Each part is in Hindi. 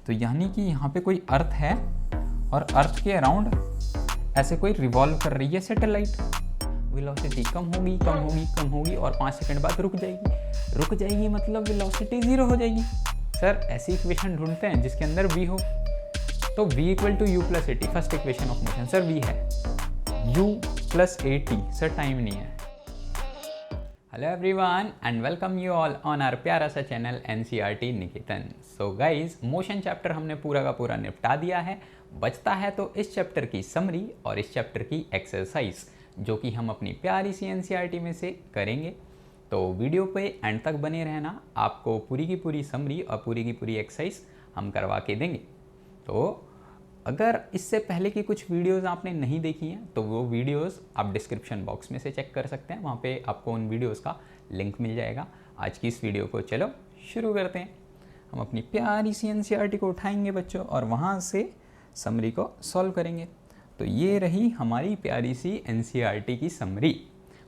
तो यानी कि यहाँ पे कोई अर्थ है और अर्थ के अराउंड ऐसे कोई रिवॉल्व कर रही है सैटेलाइट। वेलोसिटी कम होगी कम होगी कम होगी और 5 सेकंड बाद रुक जाएगी मतलब वेलोसिटी 0 हो जाएगी। सर ऐसी इक्वेशन ढूंढते हैं जिसके अंदर v हो, तो v equal to u plus a t, first equation of motion. Sir v है u plus a t, sir time नहीं है। Hello everyone and welcome you all on our प्यारा सा channel NCERT Niketan. So guys, motion chapter हमने पूरा का पूरा निपटा दिया है। बचता है तो इस चैप्टर की समरी और इस चैप्टर की एक्सरसाइज, जो कि हम अपनी प्यारी सी एनसीईआरटी में से करेंगे। तो वीडियो पे एंड तक बने रहना, आपको पूरी की पूरी समरी और पूरी की पूरी एक्सरसाइज हम करवा के देंगे। तो अगर इससे पहले की कुछ वीडियोस आपने नहीं देखी हैं तो वो वीडियोस आप डिस्क्रिप्शन बॉक्स में से चेक कर सकते हैं, वहाँ पे आपको उन वीडियोस का लिंक मिल जाएगा। आज की इस वीडियो को चलो शुरू करते हैं। हम अपनी प्यारी सी एनसीईआरटी को उठाएंगे बच्चों और वहाँ से समरी को सॉल्व करेंगे। तो ये रही हमारी प्यारी सी एनसीईआरटी की समरी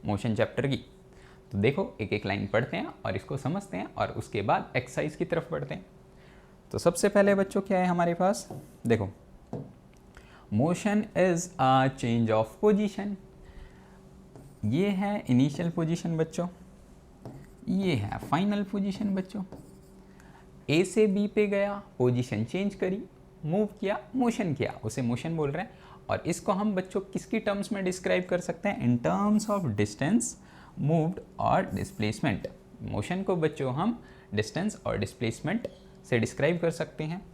मोशन चैप्टर की। तो देखो, एक एक लाइन पढ़ते हैं और इसको समझते हैं और उसके बाद एक्सरसाइज की तरफ बढ़ते हैं। तो सबसे पहले बच्चों क्या है हमारे पास, देखो, motion is a change of position. ये है इनिशियल पोजीशन बच्चों, ये है फाइनल पोजीशन बच्चों। ए से बी पे गया, पोजीशन चेंज करी, मूव किया, मोशन किया, उसे मोशन बोल रहे हैं। और इसको हम बच्चों किसकी टर्म्स में डिस्क्राइब कर सकते हैं? In terms of distance moved और डिस्प्लेसमेंट। मोशन को बच्चों हम डिस्टेंस और डिस्प्लेसमेंट से डिस्क्राइब कर सकते हैं।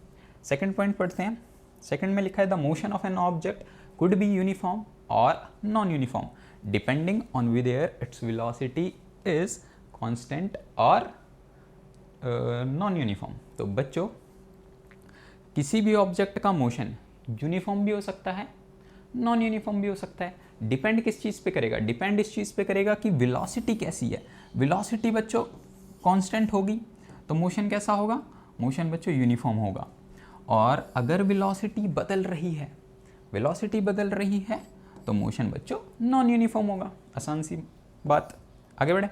सेकंड पॉइंट पढ़ते हैं। सेकंड में लिखा है the motion of an object could be uniform और non uniform depending on whether its velocity is constant और नॉन यूनिफॉर्म। तो बच्चों, किसी भी ऑब्जेक्ट का मोशन यूनिफॉर्म भी हो सकता है, नॉन यूनिफॉर्म भी हो सकता है। डिपेंड किस चीज़ पे करेगा? डिपेंड इस चीज़ पे करेगा कि वेलोसिटी कैसी है। वेलोसिटी बच्चों कांस्टेंट होगी तो मोशन कैसा होगा? मोशन बच्चों यूनिफॉर्म होगा। और अगर वेलोसिटी बदल रही है, वेलोसिटी बदल रही है तो मोशन बच्चों नॉन यूनिफॉर्म होगा। आसान सी बात। आगे बढ़े।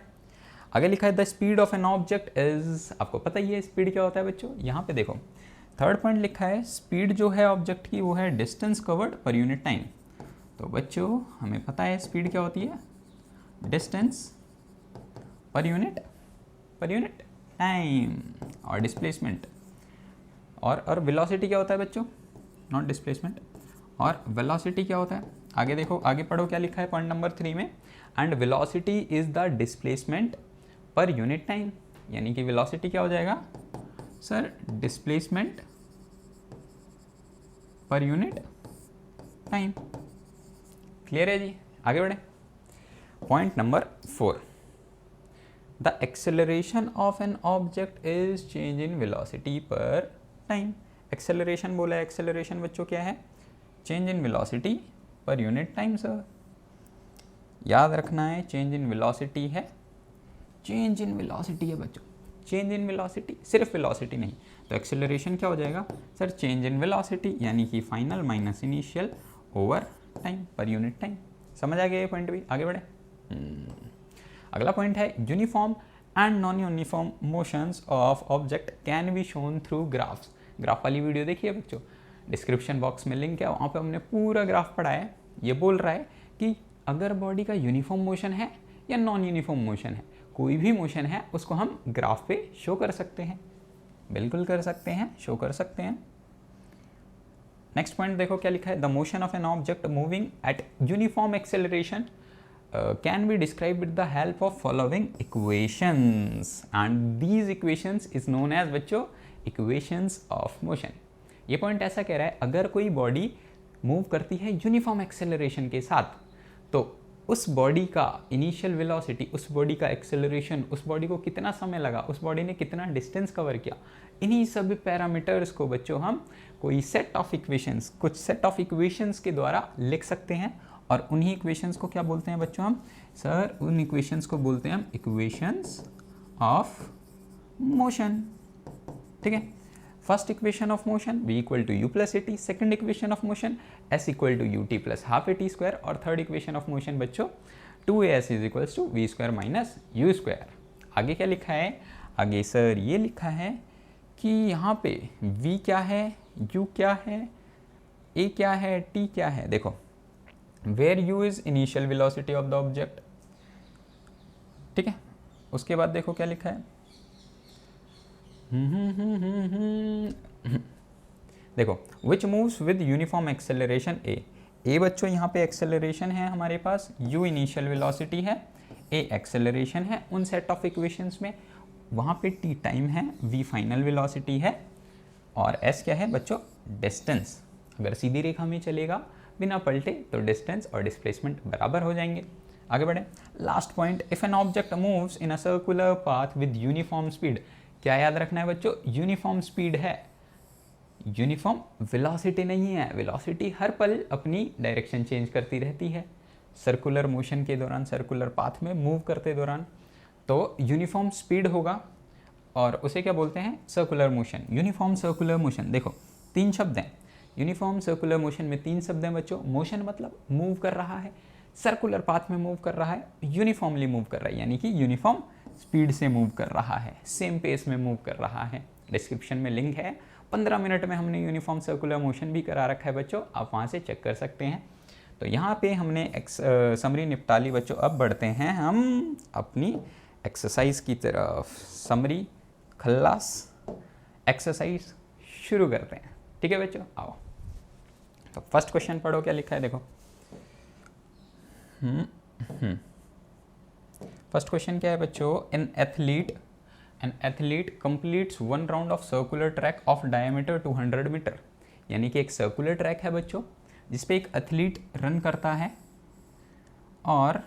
आगे लिखा है the speed of an object is, आपको पता ही है स्पीड क्या होता है बच्चों। यहाँ पे देखो, थर्ड पॉइंट लिखा है स्पीड जो है ऑब्जेक्ट की वो है distance covered per unit time. तो बच्चों हमें पता है स्पीड क्या होती है? Distance per unit time. और डिस्प्लेसमेंट और वेलोसिटी क्या होता है बच्चों? Not displacement. और वेलोसिटी क्या होता है? आगे देखो, आगे पढ़ो क्या लिखा है पॉइंट नंबर 3 में। And velocity is the displacement per unit time. यानी कि वेलोसिटी क्या हो जाएगा sir? Displacement per unit time. Clear है जी? आगे बढ़े। Point number 4, the acceleration of an object is change in velocity पर टाइम। एक्सेलरेशन बोला है, एक्सेलरेशन बच्चों क्या है? Change in velocity per unit time. Sir याद रखना है, चेंज इन वेलोसिटी है, चेंज इन वेलोसिटी है बच्चों, चेंज इन वेलोसिटी, सिर्फ वेलोसिटी नहीं। तो एक्सेलरेशन क्या हो जाएगा सर? चेंज इन वेलोसिटी, यानी कि final minus initial over time per unit time. समझ आ गया ये पॉइंट भी? आगे बढ़े। अगला पॉइंट है uniform and non uniform motions of object can be shown through graphs. Graph वाली वीडियो देखिए बच्चों, डिस्क्रिप्शन बॉक्स में लिंक है, वहाँ पे हमने पूरा ग्राफ पढ़ा है। ये बोल रहा है कि अगर बॉडी का यूनिफॉर्म मोशन है या नॉन यूनिफॉर्म मोशन है, कोई भी मोशन है उसको हम ग्राफ पे शो कर सकते हैं। बिल्कुल कर सकते हैं, शो कर सकते हैं। नेक्स्ट पॉइंट देखो क्या लिखा है, the motion of an object moving at uniform acceleration can be described with the help of following equations and these equations is known as बच्चों equations of motion। ये पॉइंट ऐसा कह रहा है अगर कोई बॉडी मूव करती है यूनिफॉर्म एक्सेलरेशन के साथ तो उस बॉडी का इनिशियल वेलोसिटी, उस बॉडी का एक्सेलरेशन, उस बॉडी को कितना समय लगा, उस बॉडी ने कितना डिस्टेंस कवर किया, इन्हीं सब पैरामीटर्स को बच्चों हम कोई सेट ऑफ इक्वेशंस, कुछ सेट ऑफ इक्वेशंस के द्वारा लिख सकते हैं। और उन्हीं इक्वेशंस को क्या बोलते हैं बच्चों हम? सर उन इक्वेशंस को बोलते हैं हम इक्वेशंस ऑफ मोशन। ठीक है। First equation of motion v equal to u plus a t, second equation of motion s equal to u t plus half a t square, और थर्ड इक्वेशन ऑफ मोशन बच्चों 2as is equals to v square minus u square. आगे क्या लिखा है? आगे सर ये लिखा है कि यहाँ पे v क्या है, u क्या है, a क्या है, t क्या है। देखो where u is initial velocity of the object, ठीक है। उसके बाद देखो क्या लिखा है, देखो which moves with uniform acceleration a बच्चों यहाँ पे एक्सेलरेशन है हमारे पास, u इनिशियल वेलोसिटी है, a एक्सेलरेशन है उन सेट ऑफ इक्वेशंस में, वहाँ पे t टाइम है, v फाइनल वेलोसिटी है और s क्या है बच्चों, डिस्टेंस। अगर सीधी रेखा में चलेगा बिना पलटे तो डिस्टेंस और डिस्प्लेसमेंट बराबर हो जाएंगे। आगे बढ़े, last point, if an object moves in a circular path with uniform speed, क्या याद रखना है बच्चों, यूनिफॉर्म स्पीड है, यूनिफॉर्म वेलोसिटी नहीं है। वेलोसिटी हर पल अपनी डायरेक्शन चेंज करती रहती है सर्कुलर मोशन के दौरान, सर्कुलर पाथ में मूव करते दौरान, तो यूनिफॉर्म स्पीड होगा और उसे क्या बोलते हैं, circular motion, uniform circular motion. देखो 3 शब्द हैं, यूनिफॉर्म सर्कुलर मोशन में 3 शब्द हैं बच्चों। मोशन मतलब मूव कर रहा है, सर्कुलर पाथ में मूव कर रहा है, यूनिफॉर्मली मूव कर रहा है, यानी कि यूनिफॉर्म स्पीड से मूव कर रहा है, सेम पेस में मूव कर रहा है। डिस्क्रिप्शन में लिंक है, 15 मिनट में हमने यूनिफॉर्म सर्कुलर मोशन भी करा रखा है बच्चों, आप वहाँ से चेक कर सकते हैं। तो यहाँ पे हमने समरी निपटा ली बच्चों। अब बढ़ते हैं हम अपनी एक्सरसाइज की तरफ। समरी खल्लास, एक्सरसाइज शुरू करते हैं, ठीक है बच्चों, आओ। तो फर्स्ट क्वेश्चन पढ़ो क्या लिखा है, देखो फर्स्ट क्वेश्चन क्या है बच्चों, an athlete completes 1 round of circular track of diameter 200 metre. यानी कि एक सर्कुलर ट्रैक है बच्चों जिसपे एक एथलीट रन करता है और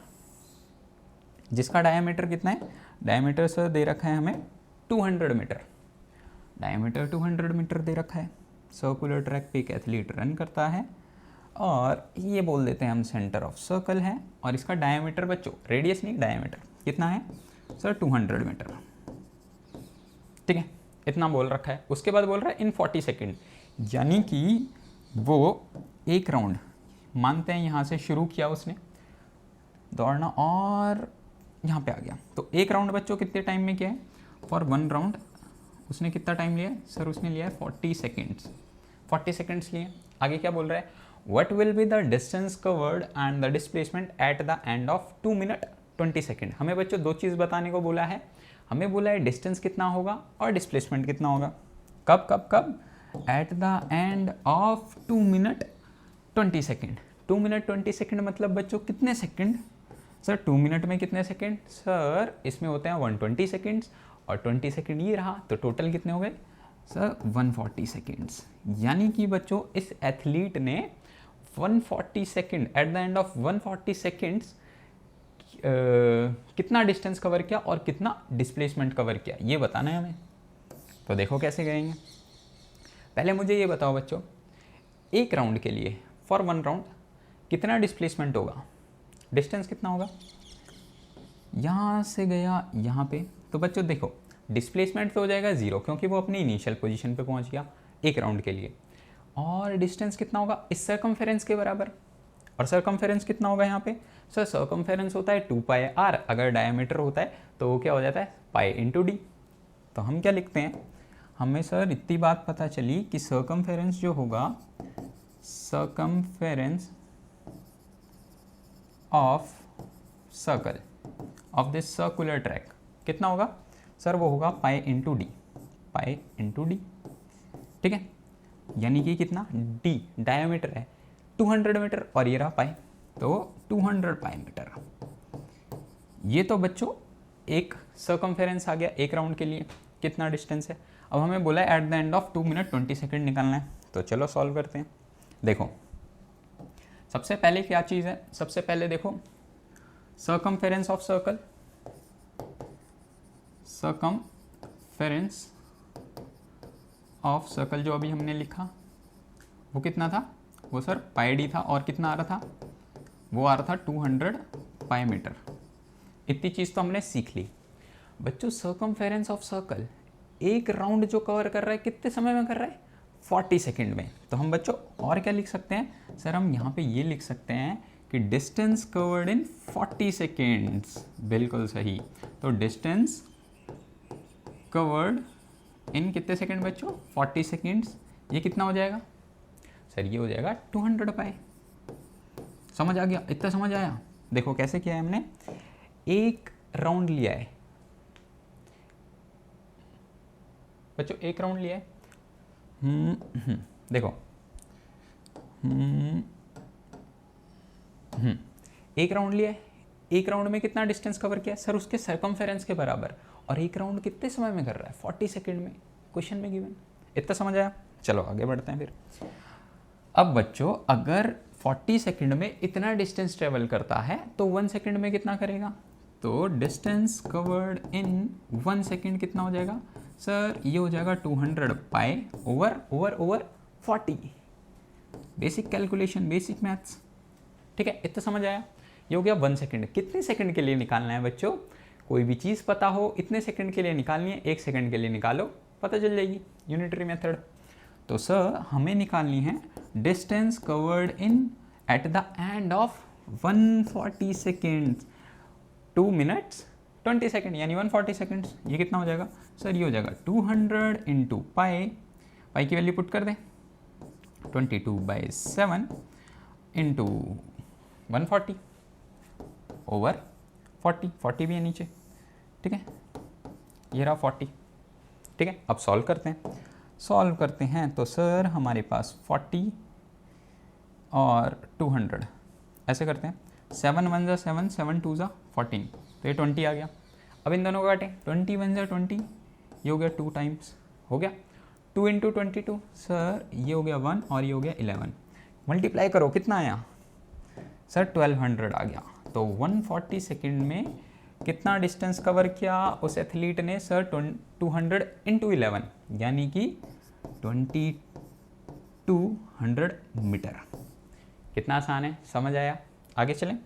जिसका डायमीटर कितना है, डायमीटर सर दे रखा है हमें 200 मीटर, डायमीटर 200 मीटर दे रखा है। सर्कुलर ट्रैक पे एक एथलीट रन करता है और ये बोल देते हैं हम सेंटर ऑफ सर्कल है और इसका डायमीटर बच्चों, रेडियस नहीं डायमीटर, कितना है सर 200 मीटर, ठीक है, इतना बोल रखा है। उसके बाद बोल रहा है इन 40 सेकेंड, यानी कि वो एक राउंड मानते हैं यहाँ से शुरू किया उसने दौड़ना और यहाँ पे आ गया, तो एक राउंड बच्चों कितने टाइम में किया है, फॉर 1 राउंड उसने कितना टाइम लिया है सर, उसने लिया है 40 सेकेंड्स, 40 सेकेंड्स लिए। आगे क्या बोल रहा है, what will be the distance covered and the displacement at the end of 2 minute 20 second. हमें बच्चों 2 चीज़ बताने को बोला है, हमें बोला है डिस्टेंस कितना होगा और डिस्प्लेसमेंट कितना होगा, कब कब कब, at the end of 2 minute 20 second. 2 minute 20 second मतलब बच्चों कितने सेकेंड सर, 2 मिनट में कितने सेकेंड सर, इसमें होते हैं 120 सेकेंड्स और 20 सेकेंड ये रहा, तो टोटल कितने हो गए सर 140 सेकेंड्स। यानी कि बच्चों इस एथलीट ने 140 second, at the end of 140 seconds कितना डिस्टेंस कवर किया और कितना डिस्प्लेसमेंट कवर किया, ये बताना है हमें। तो देखो कैसे करेंगे, पहले मुझे ये बताओ बच्चों, एक राउंड के लिए फॉर 1 राउंड कितना डिस्प्लेसमेंट होगा, डिस्टेंस कितना होगा, यहाँ से गया यहाँ पे, तो बच्चों देखो डिस्प्लेसमेंट तो हो जाएगा 0 क्योंकि वो अपनी इनिशियल पोजीशन पे पहुँच गया एक राउंड के लिए, और डिस्टेंस कितना होगा इस सर्कमफेरेंस के बराबर, और सर्कमफेरेंस कितना होगा यहाँ पे सर, सर्कमफेरेंस होता है 2πr, अगर डायमीटर होता है तो वो क्या हो जाता है पाई इंटू डी। तो हम क्या लिखते हैं, हमें सर इतनी बात पता चली कि सर्कमफेरेंस जो होगा, circumference of circle of this circular track कितना होगा सर, वो होगा pi into D, pi into D, ठीक है। यानी कि कितना, डी डायमीटर है 200 मीटर और ये रहा पाई, तो 200 पाई मीटर। ये तो बच्चों एक सर्कमफेरेंस आ गया एक राउंड के लिए, कितना डिस्टेंस है। अब हमें बोला है at the end of 2 minute 20 second निकालना है, तो चलो सॉल्व करते हैं। देखो सबसे पहले क्या चीज़ है, सबसे पहले देखो circumference of circle, circumference of circle जो अभी हमने लिखा वो कितना था, वो सर पाई डी था, और कितना आ रहा था, वो आ रहा था 200 पाई मीटर। इतनी चीज़ तो हमने सीख ली। बच्चों सर्कमफेरेंस ऑफ सर्कल एक राउंड जो कवर कर रहा है कितने समय में कर रहा है, 40 सेकेंड में। तो हम बच्चों और क्या लिख सकते हैं सर, हम यहाँ पे ये लिख सकते हैं कि डिस्टेंस कवर्ड इन 40 सेकेंड्स, बिल्कुल सही। तो डिस्टेंस कवर्ड इन कितने सेकंड बच्चों, 40 सेकेंड्स। ये कितना हो जाएगा सर, ये हो जाएगा 200 पाई। समझ आ गया, इतना समझ आया। देखो कैसे किया है हमने, एक राउंड लिया है बच्चों, एक राउंड लिया है। देखो एक राउंड लिया है, एक राउंड में कितना डिस्टेंस कवर किया सर, उसके सरकमफेरेंस के बराबर। और एक राउंड कितने समय में कर रहा है, 40 सेकंड में, क्वेश्चन में गिवन। इतना समझ आया। चलो आगे बढ़ते हैं फिर। अब बच्चों अगर 40 सेकंड में इतना डिस्टेंस ट्रेवल करता है तो 1 सेकंड में कितना करेगा, तो डिस्टेंस कवर्ड इन 1 सेकंड कितना हो जाएगा सर, ये हो जाएगा 200 pi over 40। Basic calculation, basic maths, ठीक है। इतना समझ आया। ये हो गया 1 सेकंड। कितने सेकंड के लिए निकालना है बच्चों, कोई भी चीज़ पता हो, इतने सेकंड के लिए निकालनी है, 1 सेकंड के लिए निकालो, पता चल जाएगी, यूनिटरी मेथड। तो सर हमें निकालनी है distance covered in at the end of 140 seconds, 2 minutes 20 second यानी 140 सेकेंड्स। ये कितना हो जाएगा सर, ये हो जाएगा 200 इंटू पाई की वैल्यू पुट कर दें, 22/7 इंटू 140 ओवर 40 भी है नीचे, ठीक है। ये रहा 40, ठीक है। अब सॉल्व करते हैं तो सर हमारे पास 40 और 200 ऐसे करते हैं, 7 1 = 7, 7 2 = 14, तो ये 20 आ गया। अब इन दोनों को काटें, 20 1 = 20, ये हो गया 2 टाइम्स, हो गया 2 इंटू 22 सर, ये हो गया 1 और ये हो गया 11। मल्टीप्लाई करो, कितना आया सर, 1200 आ गया। तो 140 सेकेंड में कितना डिस्टेंस कवर किया उस एथलीट ने सर, 200 इंटू 11 यानी कि 2200 मीटर। कितना आसान है, समझ आया। आगे चलें।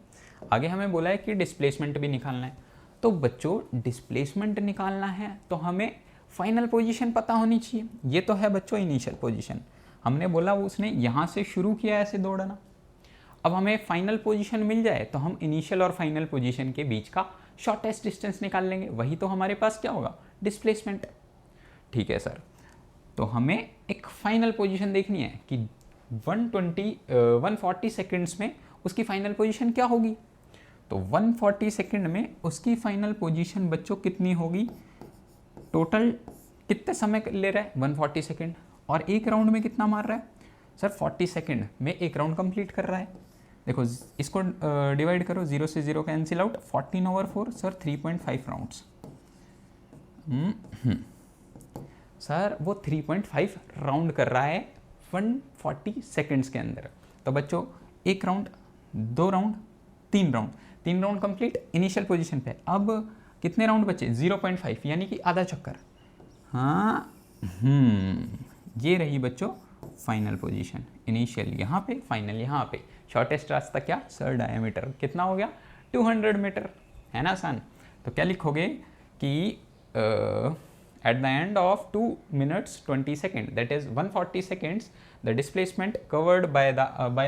आगे हमें बोला है कि डिस्प्लेसमेंट भी निकालना है। तो बच्चों डिस्प्लेसमेंट निकालना है तो हमें फाइनल पोजीशन पता होनी चाहिए। ये तो है बच्चों इनिशियल पोजीशन, हमने बोला वो उसने यहाँ से शुरू किया ऐसे दौड़ना। अब हमें फाइनल पोजीशन मिल जाए तो हम इनिशियल और फाइनल पोजीशन के बीच का शॉर्टेस्ट डिस्टेंस निकाल लेंगे, वही तो हमारे पास क्या होगा, डिस्प्लेसमेंट। ठीक है सर, तो हमें एक फाइनल पोजीशन देखनी है कि 140 सेकेंड्स में उसकी फाइनल पोजीशन क्या होगी। तो 140 सेकेंड में उसकी फाइनल पोजीशन बच्चों कितनी होगी, टोटल कितने समय ले रहा है 140 सेकेंड, और एक राउंड में कितना मार रहा है सर, 40 सेकेंड में एक राउंड कंप्लीट कर रहा है। देखो इसको डिवाइड करो, 0 से 0 cancel out, 14/4 sir 3.5 rounds. Sir वो 3.5 राउंड कर रहा है 140 सेकेंड्स के अंदर। तो बच्चों एक round, 2 round, 3 round complete initial position पे। अब कितने राउंड बचे, 0.5 यानी कि आधा चक्कर। हाँ ये रही बच्चों फाइनल पोजीशन, इनिशियल यहाँ पे, फाइनल यहाँ पे। शॉर्टेस्ट रास्ता क्या सर, डायमीटर कितना हो गया 200 मीटर, है ना आसान। तो क्या लिखोगे कि at the end of 2 minutes 20 seconds, that is 140 seconds, the displacement covered by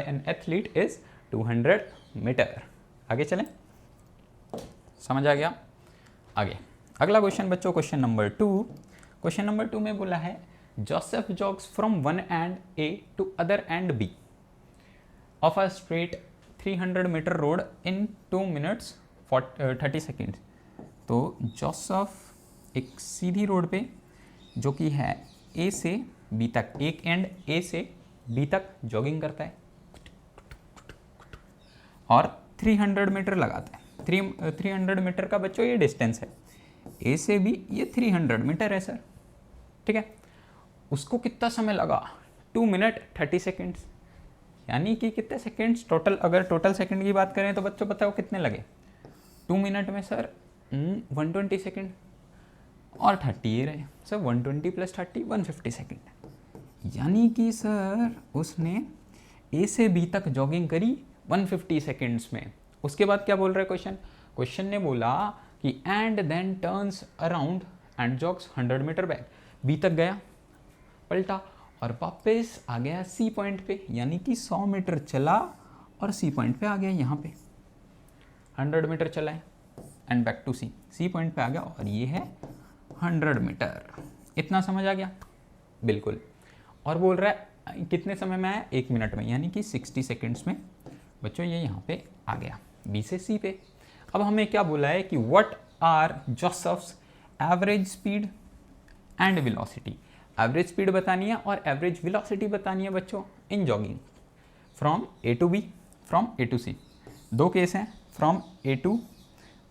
an athlete is 200 meter। आगे चलें, समझ आ गया। आगे अगला क्वेश्चन बच्चों, क्वेश्चन नंबर 2। क्वेश्चन नंबर 2 में बोला है Joseph जॉग्स from one and A to other end B of a straight 300 meter road in 2 minutes 30 seconds। तो जोसेफ एक सीधी रोड पे जो कि है A से B तक, एक एंड A से B तक जॉगिंग करता है और 300 मीटर लगाता है। 300 मीटर का बच्चों ये डिस्टेंस है, A से B ये 300 मीटर है सर, ठीक है। उसको कितना समय लगा, 2 मिनट 30 सेकेंड्स, यानी कि कितने सेकेंड्स टोटल, अगर टोटल सेकेंड की बात करें तो बच्चों बताओ कितने लगे 2 मिनट में सर, 120 सेकेंड और 30 ये रहे सर, 120 + 30 150 सेकेंड। यानी कि सर उसने A से B तक जॉगिंग करी 150 सेकेंड्स में। उसके बाद क्या बोल रहा है क्वेश्चन ने बोला कि and then turns around and jogs 100 metre back. B तक गया, पलटा और वापस आ गया C पॉइंट पे, यानी कि 100 मीटर चला और C पॉइंट पे आ गया। यहाँ पे 100 मीटर चला है and back to C point पे आ गया और ये है 100 मीटर। इतना समझ आ गया? बिल्कुल। और बोल रहा है कितने समय में आया? 1 मिनट में, यानी कि 60 सेकेंड्स में बच्चों ये यहाँ पे आ गया बी से सी पे। अब हमें क्या बोला है कि what are Joseph's average speed and velocity. Average speed बतानी है और एवरेज वेलोसिटी बतानी है बच्चों in jogging from A to B, from A to C. दो केस हैं, from A to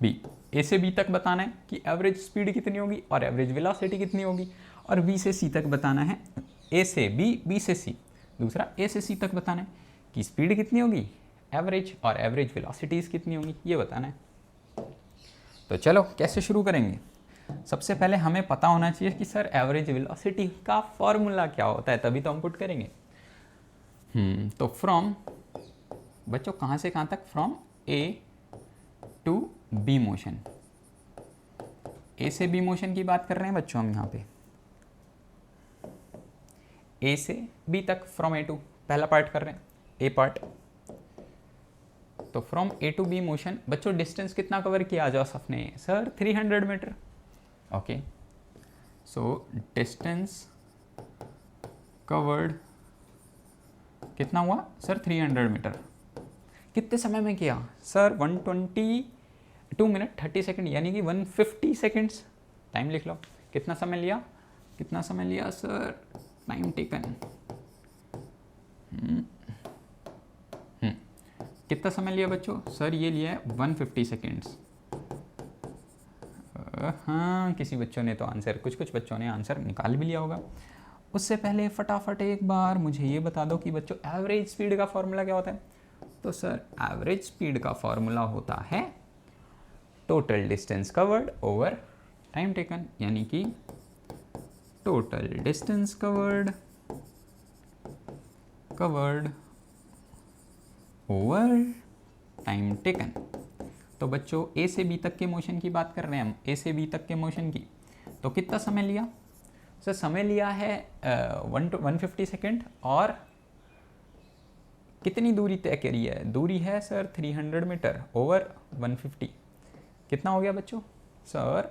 B, A से बी तक बताना है कि एवरेज स्पीड कितनी होगी और एवरेज वेलोसिटी कितनी होगी, और बी से सी तक बताना है, ए से बी, बी से सी, दूसरा ए से सी तक बताना है कि स्पीड कितनी होगी एवरेज और एवरेज वेलोसिटीज़ कितनी होंगी, ये बताना है। तो चलो कैसे शुरू करेंगे? सबसे पहले हमें पता होना चाहिए कि सर एवरेज वेलोसिटी का फॉर्मूला क्या होता है, तभी तो हम पुट करेंगे। तो फ्रॉम बच्चों कहाँ से कहाँ तक? From A to B motion. A से बी मोशन की बात कर रहे हैं बच्चों हम यहाँ पे, ए से बी तक, फ्रॉम ए टू, पहला पार्ट कर रहे हैं, ए पार्ट। तो from A to B motion बच्चों डिस्टेंस कितना कवर किया जोसेफ ने? Sir 300 metre. Okay, so distance covered कितना हुआ सर? 300 मीटर। कितने समय में किया सर? 122 मिनट 30 सेकेंड, यानी कि 150 सेकेंड्स। टाइम लिख लो, कितना समय लिया? कितना समय लिया सर? टाइम टेकन कितना समय लिया बच्चों? सर ये लिया है 150 सेकेंड्स। हाँ, किसी बच्चों ने तो आंसर, कुछ बच्चों ने आंसर निकाल भी लिया होगा। उससे पहले फटाफट एक बार मुझे ये बता दो कि बच्चों एवरेज स्पीड का फॉर्मूला क्या होता है? तो सर एवरेज स्पीड का फॉर्मूला होता है total distance covered over time taken, यानी कि total distance covered over time taken. तो बच्चों ए से बी तक के मोशन की बात कर रहे हैं हम, ए से बी तक के मोशन की। तो कितना समय लिया सर? समय लिया है 150 सेकेंड, और कितनी दूरी तय करी है? दूरी है सर 300 मीटर ओवर 150। कितना हो गया बच्चों? Sir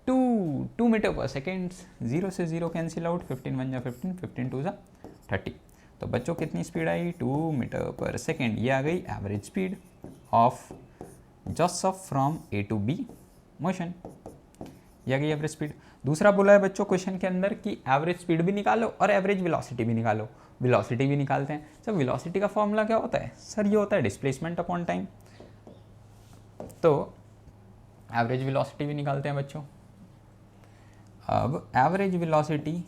2 metre per second. 0 से 0 कैंसिल आउट, 15 1 जा 15, 15 2 जा 30। तो बच्चों कितनी स्पीड आई? 2 मीटर पर सेकेंड। ये आ गई average speed of Joseph from A to B motion. ये आ गई एवरेज स्पीड। दूसरा बोला है बच्चों क्वेश्चन के अंदर कि एवरेज स्पीड भी निकालो और एवरेज वेलोसिटी भी निकालो। वेलोसिटी भी निकालते हैं। सर वेलोसिटी का फॉर्मूला क्या होता है? सर ये होता है डिस्प्लेसमेंट अपॉन टाइम। तो एवरेज वेलोसिटी भी निकालते हैं बच्चों। अब एवरेज वेलोसिटी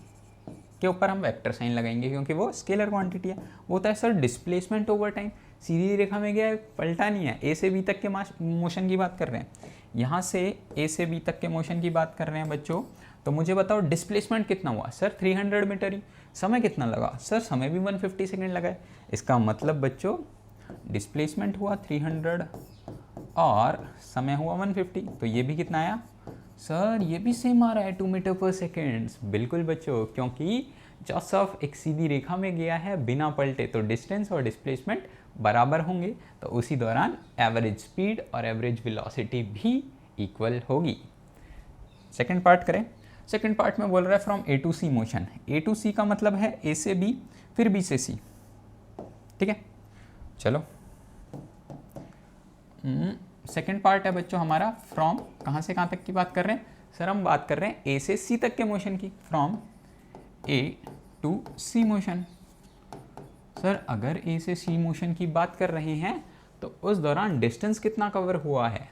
के ऊपर हम वेक्टर साइन लगाएंगे क्योंकि वो स्केलर क्वांटिटी है। वो होता है सर डिस्प्लेसमेंट ओवर टाइम। सीधी रेखा में गया है, पलटा नहीं है। ए से बी तक के मोशन की बात कर रहे हैं, यहाँ से ए से बी तक के मोशन की बात कर रहे हैं बच्चों। तो मुझे बताओ डिस्प्लेसमेंट कितना हुआ? सर 300 मीटर ही। समय कितना लगा? सर समय भी 150 सेकेंड लगा है। इसका मतलब बच्चों डिस्प्लेसमेंट हुआ 300 और समय हुआ 150। तो ये भी कितना आया? सर ये भी सेम आ रहा है 2 मीटर पर सेकेंड। बिल्कुल बच्चों, क्योंकि जोसेफ एक सीधी रेखा में गया है बिना पलटे, तो डिस्टेंस और डिस्प्लेसमेंट बराबर होंगे। तो उसी दौरान एवरेज स्पीड और एवरेज वेलोसिटी भी इक्वल होगी। सेकंड पार्ट करें। सेकंड पार्ट में बोल रहा है from A to C motion. A to C का मतलब है ए से बी फिर बी से सी। ठीक है, चलो सेकंड पार्ट है बच्चों हमारा फ्रॉम कहाँ से कहाँ तक की बात कर रहे हैं? सर हम बात कर रहे हैं ए से सी तक के मोशन की, from A to C motion. Sir अगर ए से सी मोशन की बात कर रहे हैं तो उस दौरान डिस्टेंस कितना कवर हुआ है?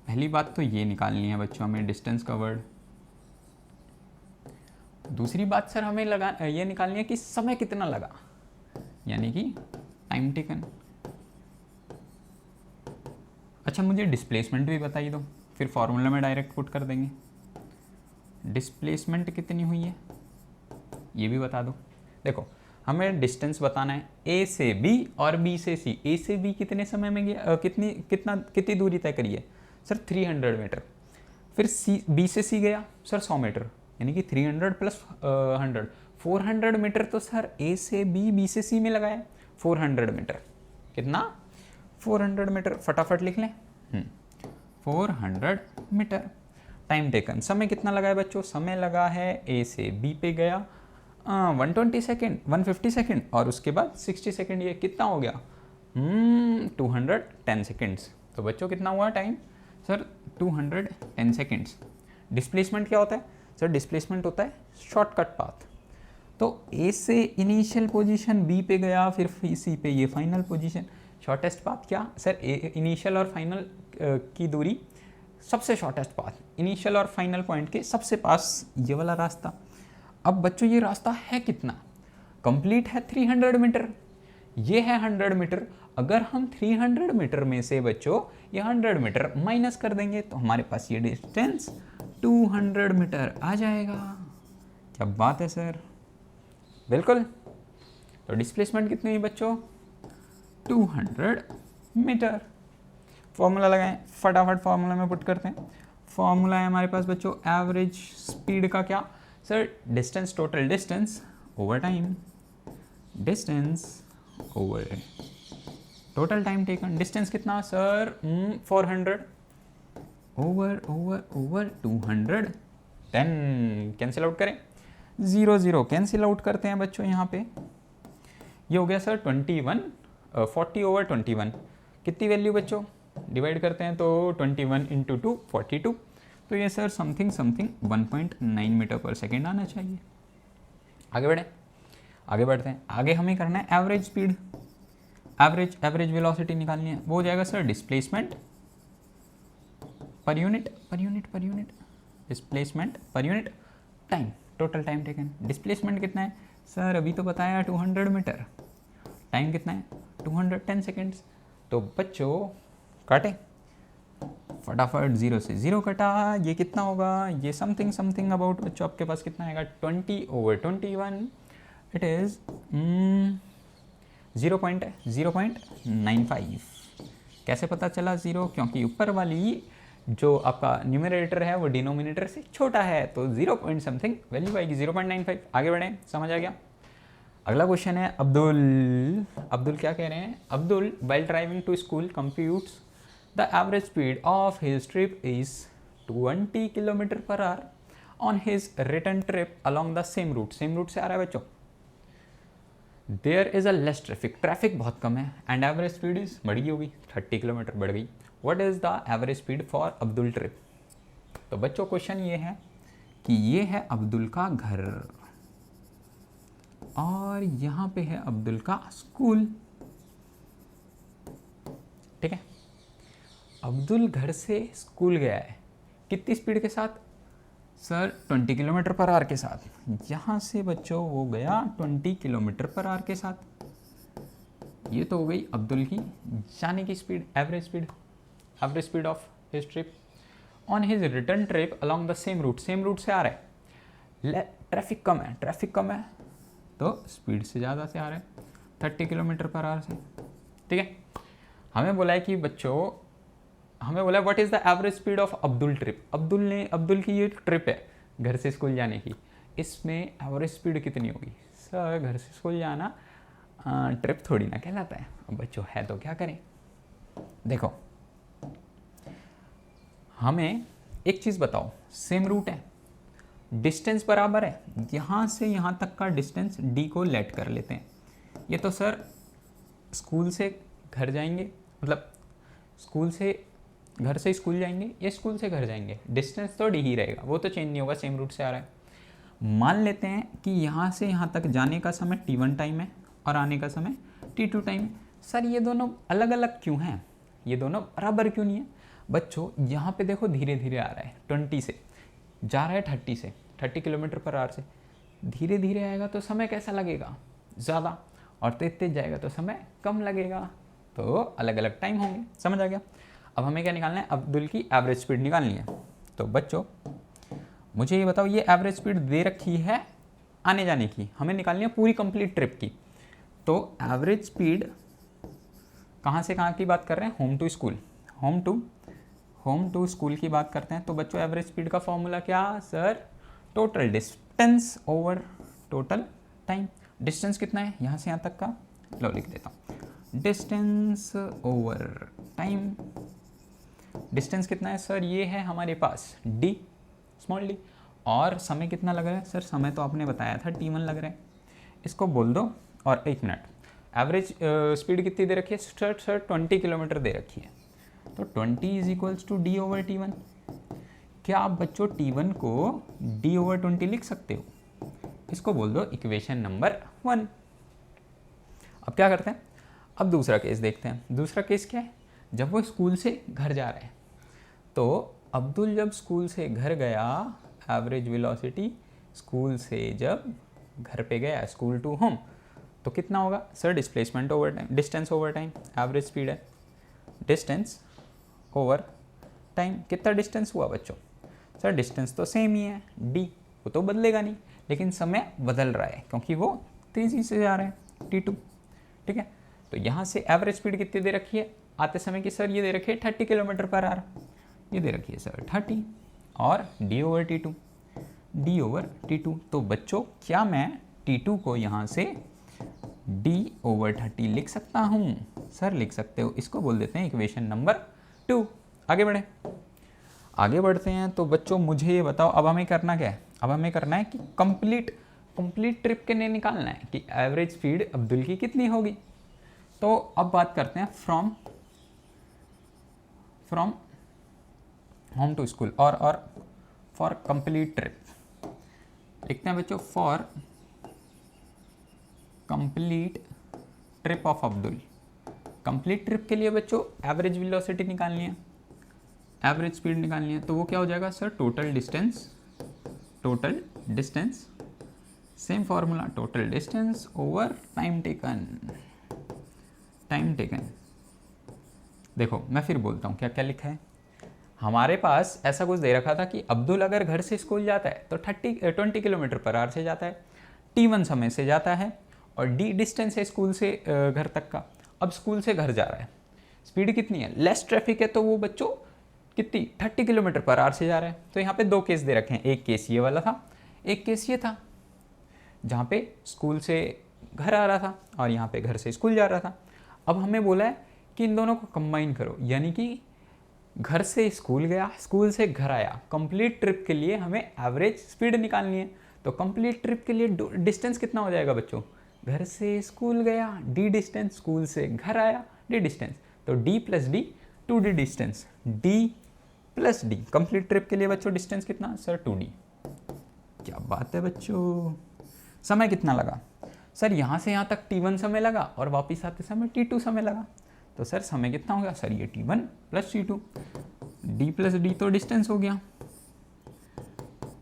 पहली बात तो ये निकालनी है बच्चों हमें, डिस्टेंस कवर्ड। दूसरी बात सर हमें ये निकालनी है कि समय कितना लगा, यानी कि टाइम टेकन। अच्छा मुझे डिस्प्लेसमेंट भी बताइए दो, फिर फॉर्मूला में डायरेक्ट पुट कर देंगे। डिस्प्लेसमेंट कितनी हुई है ये भी बता दो। देखो हमें डिस्टेंस बताना है ए से बी और बी से सी। ए से बी कितने समय में गया, कितनी दूरी तय करी है? Sir 300 metre. फिर सी बी से सी गया सर 100 मीटर, यानी कि 300 प्लस 100 400 मीटर। तो सर ए से बी बी से सी में लगाया 400 मीटर। कितना? 400 मीटर। फटाफट लिख लें 400 मीटर। टाइम टेकन, समय कितना लगा है बच्चों, समय लगा है ए से बी पे गया 120 सेकेंड 150 सेकेंड और उसके बाद 60 सेकेंड, ये कितना हो गया 210 सेकेंड्स। तो बच्चों कितना हुआ टाइम सर 210 सेकेंड्स। डिस्प्लेसमेंट क्या होता है सर, डिस्प्लेसमेंट होता है शॉर्टकट पाथ। तो ए से इनिशियल पोजीशन बी पे गया, फिर सी पे ये फाइनल पोजीशन। शॉर्टेस्ट पाथ क्या सर, इनिशियल और फाइनल की दूरी, सबसे शॉर्टेस्ट पाथ इनिशियल और फाइनल पॉइंट के सबसे पास ये वाला रास्ता। अब बच्चों ये रास्ता है कितना, कंप्लीट है 300 मीटर, ये है 100 मीटर। अगर हम 300 मीटर में से बच्चों ये 100 मीटर माइनस कर देंगे तो हमारे पास ये डिस्टेंस 200 मीटर आ जाएगा। क्या बात है सर, बिल्कुल। तो डिस्प्लेसमेंट कितनी है बच्चों 200 मीटर। फॉर्मूला लगाएं, फटाफट फॉर्मूला में पुट करते हैं। फॉर्मूला है हमारे पास बच्चों एवरेज स्पीड का क्या sir, distance, total distance over time, distance over total time taken. Distance कितना सर 400 ओवर 210। कैंसिल आउट करें, 0 0 कैंसिल आउट करते हैं बच्चों। यहाँ पे ये हो गया सर 40 ओवर 21, कितनी वैल्यू बच्चों, डिवाइड करते हैं तो 21 इंटू 2 42। तो ये sir something 1.9 metre per second आना चाहिए। आगे बढ़ते हैं। आगे हमें करना है एवरेज स्पीड, एवरेज वेलोसिटी निकालनी है। वो हो जाएगा sir displacement per unit, displacement per unit time, total time taken. Displacement कितना है सर, अभी तो बताया 200 मीटर, टाइम कितना है 210 सेकेंड्स। तो बच्चों काटे फटाफट, 0 से 0 कटा, ये कितना होगा, ये समथिंग अबाउट बच्चों आपके पास कितना आएगा 20 ओवर 21, इट इज 0.95। कैसे पता चला 0, क्योंकि ऊपर वाली जो आपका न्यूमरेटर है वो डिनोमिनेटर से छोटा है, तो 0 पॉइंट समथिंग वैल्यू आएगी 0.95। आगे बढ़ें, समझ आ गया। अगला क्वेश्चन है अब्दुल क्या कह रहे हैं, Abdul while driving to school computes the average speed of his trip is 20 km/h on his return trip along the same route से आ रहा है बच्चों। There is a less traffic बहुत कम है, एंड एवरेज स्पीड इज बढ़ गई होगी 30 किलोमीटर बढ़ गई। What is the average speed for Abdul trip. तो बच्चों क्वेश्चन ये है कि ये है अब्दुल का घर और यहाँ पे है अब्दुल का स्कूल, ठीक है। अब्दुल घर से स्कूल गया है कितनी स्पीड के साथ सर 20 km/h के साथ। यहाँ से बच्चों वो गया 20 km/h के साथ। ये तो हो गई अब्दुल की जाने की speed, average speed of his trip. On his return trip along the same route से आ रहा है, ट्रैफिक कम है तो स्पीड से ज़्यादा से आ रहा है 30 km/h से, ठीक है। हमें बोला है कि बच्चों what is the average speed of Abdul trip. Abdul की ये ट्रिप है घर से स्कूल जाने की, इसमें एवरेज स्पीड कितनी होगी सर। घर से स्कूल जाना ट्रिप थोड़ी ना कहलाता है। अब बच्चों है तो क्या करें, देखो हमें एक चीज़ बताओ, सेम रूट है, डिस्टेंस बराबर है, यहाँ से यहाँ तक का डिस्टेंस d को लेट कर लेते हैं। ये तो सर स्कूल से घर जाएंगे, मतलब स्कूल से घर से स्कूल जाएंगे या स्कूल से घर जाएंगे, डिस्टेंस तो d ही रहेगा, वो तो चेंज नहीं होगा, सेम रूट से आ रहा है। मान लेते हैं कि यहाँ से यहाँ तक जाने का समय t1 टाइम है और आने का समय t2 टाइम। सर ये दोनों अलग अलग क्यों हैं, ये दोनों बराबर क्यों नहीं है बच्चों। यहाँ पे देखो धीरे धीरे आ रहा है, 20 से जा रहा है 30 km/h से, धीरे धीरे आएगा तो समय कैसा लगेगा ज़्यादा, और तेज जाएगा तो समय कम लगेगा, तो अलग अलग टाइम होंगे। समझ आ गया। अब हमें क्या निकालना है, अब्दुल की एवरेज स्पीड निकालनी है। तो बच्चों मुझे ये बताओ, ये एवरेज स्पीड दे रखी है आने जाने की, हमें निकालनी है पूरी कंप्लीट ट्रिप की। तो एवरेज स्पीड कहाँ से कहाँ की बात कर रहे हैं, होम टू स्कूल की बात करते हैं। तो बच्चों एवरेज स्पीड का फॉर्मूला क्या sir, total distance over total time. Distance कितना है यहाँ से यहाँ तक का, लो लिख देता हूँ, डिस्टेंस ओवर टाइम। डिस्टेंस कितना है सर, ये है हमारे पास d, स्मॉल डी। और समय कितना लग रहा है सर? समय तो आपने बताया था T1 लग रहा है, इसको बोल दो। और 1 मिनट, एवरेज स्पीड कितनी दे रखी है सर? 20 किलोमीटर दे रखी है। तो 20 is equals to D over T1। क्या आप बच्चों T1 को D ओवर 20 लिख सकते हो? इसको बोल दो इक्वेशन नंबर 1। अब क्या करते हैं, अब दूसरा केस देखते हैं। दूसरा केस क्या है? जब वो स्कूल से घर जा रहे हैं, तो अब्दुल जब स्कूल से घर गया, एवरेज वेलोसिटी स्कूल से जब घर पे गया, स्कूल टू होम, तो कितना होगा sir? Displacement over time, distance over time, average speed है, डिस्टेंस ओवर टाइम। कितना डिस्टेंस हुआ बच्चों? सर डिस्टेंस तो सेम ही है D, वो तो बदलेगा नहीं, लेकिन समय बदल रहा है क्योंकि वो तेज़ी से जा रहे हैं T2। ठीक है, तो यहाँ से एवरेज स्पीड कितनी दे रखी है आते समय की सर? ये दे रखी है 30 किलोमीटर पर आवर, ये दे रखी है सर 30, और D over T2, D over T2। तो बच्चों क्या मैं T2 को यहाँ से D ओवर 30 लिख सकता हूँ? सर लिख सकते हो, इसको बोल देते हैं इक्वेशन नंबर 2। आगे बढ़े, आगे बढ़ते हैं। तो बच्चों मुझे ये बताओ, अब हमें करना क्या है? अब हमें करना है कि कंप्लीट ट्रिप के लिए निकालना है कि एवरेज स्पीड अब्दुल की कितनी होगी। तो अब बात करते हैं फ्रॉम होम टू स्कूल और फॉर कंप्लीट ट्रिप लिखते हैं बच्चों, for complete trip of Abdul. Complete trip के लिए बच्चों एवरेज वेलोसिटी निकालनी है, एवरेज स्पीड निकालनी है। तो वो क्या हो जाएगा sir? Total distance, same formula, total distance over time taken. देखो मैं फिर बोलता हूँ क्या क्या लिखा है। हमारे पास ऐसा कुछ दे रखा था कि अब्दुल अगर घर से स्कूल जाता है तो 20 किलोमीटर पर आवर से जाता है, T1 समय से जाता है, और D डिस्टेंस है स्कूल से घर तक का। अब स्कूल से घर जा रहा है, स्पीड कितनी है? लेस ट्रैफिक है तो वो बच्चों कितनी 30 किलोमीटर पर आवर से जा रहा है। तो यहाँ पे 2 केस दे रखे हैं, एक केस ये वाला था, एक केस ये था जहाँ पे स्कूल से घर आ रहा था और यहाँ पे घर से स्कूल जा रहा था। अब हमें बोला है कि इन दोनों को कंबाइन करो, यानी कि घर से स्कूल गया, स्कूल से घर आया। कंप्लीट ट्रिप के लिए हमें एवरेज स्पीड निकालनी है। तो कंप्लीट ट्रिप के लिए डिस्टेंस कितना हो जाएगा बच्चों? घर से स्कूल गया D डिस्टेंस, स्कूल से घर आया D डिस्टेंस, तो D plus D 2D distance, D plus D। Complete trip के लिए बच्चों डिस्टेंस कितना सर? 2D। क्या बात है बच्चों। समय कितना लगा सर? यहाँ से यहाँ तक T1 समय लगा और वापस आते समय T2 समय लगा। तो सर समय कितना होगा सर? ये T1 plus T2, D plus D तो डिस्टेंस हो गया,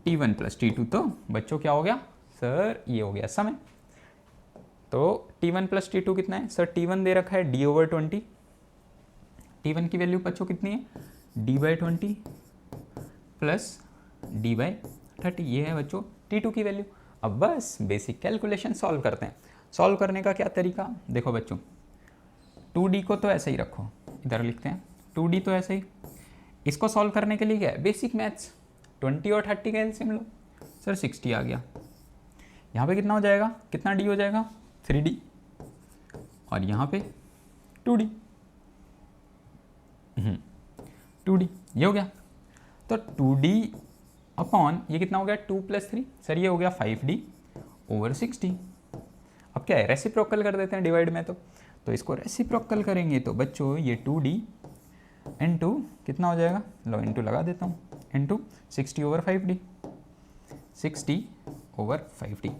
T1 प्लस T2 तो बच्चों क्या हो गया सर? ये हो गया समय। तो T1 प्लस T2 कितना है सर? T1 दे रखा है D ओवर 20, T1 की वैल्यू बच्चों कितनी है? D by 20 plus D by 30, ये है बच्चों T2 की वैल्यू। अब बस बेसिक कैलकुलेशन सॉल्व करते हैं। सॉल्व करने का क्या तरीका? देखो बच्चों 2D को तो ऐसे ही रखो, इधर लिखते हैं 2D तो ऐसे ही। इसको सॉल्व करने के लिए क्या है? बेसिक मैथ्स, 20 और 30 का एलसीएम लो। सर 60 आ गया। यहाँ पे कितना हो जाएगा? कितना D हो जाएगा? 3D, और यहाँ पे 2D, 2D, ये हो गया। तो 2D अपॉन ये कितना हो गया? 2 प्लस 3, सर ये हो गया 5D ओवर 60। अब क्या है? रेसिप्रोकल कर देते हैं डिवाइड में। तो इसको रेसिप्रोकल करेंगे तो बच्चों ये 2D इंटू कितना हो जाएगा? लो इंटू लगा देता हूँ, into 60 over 5D, 60 over 5D।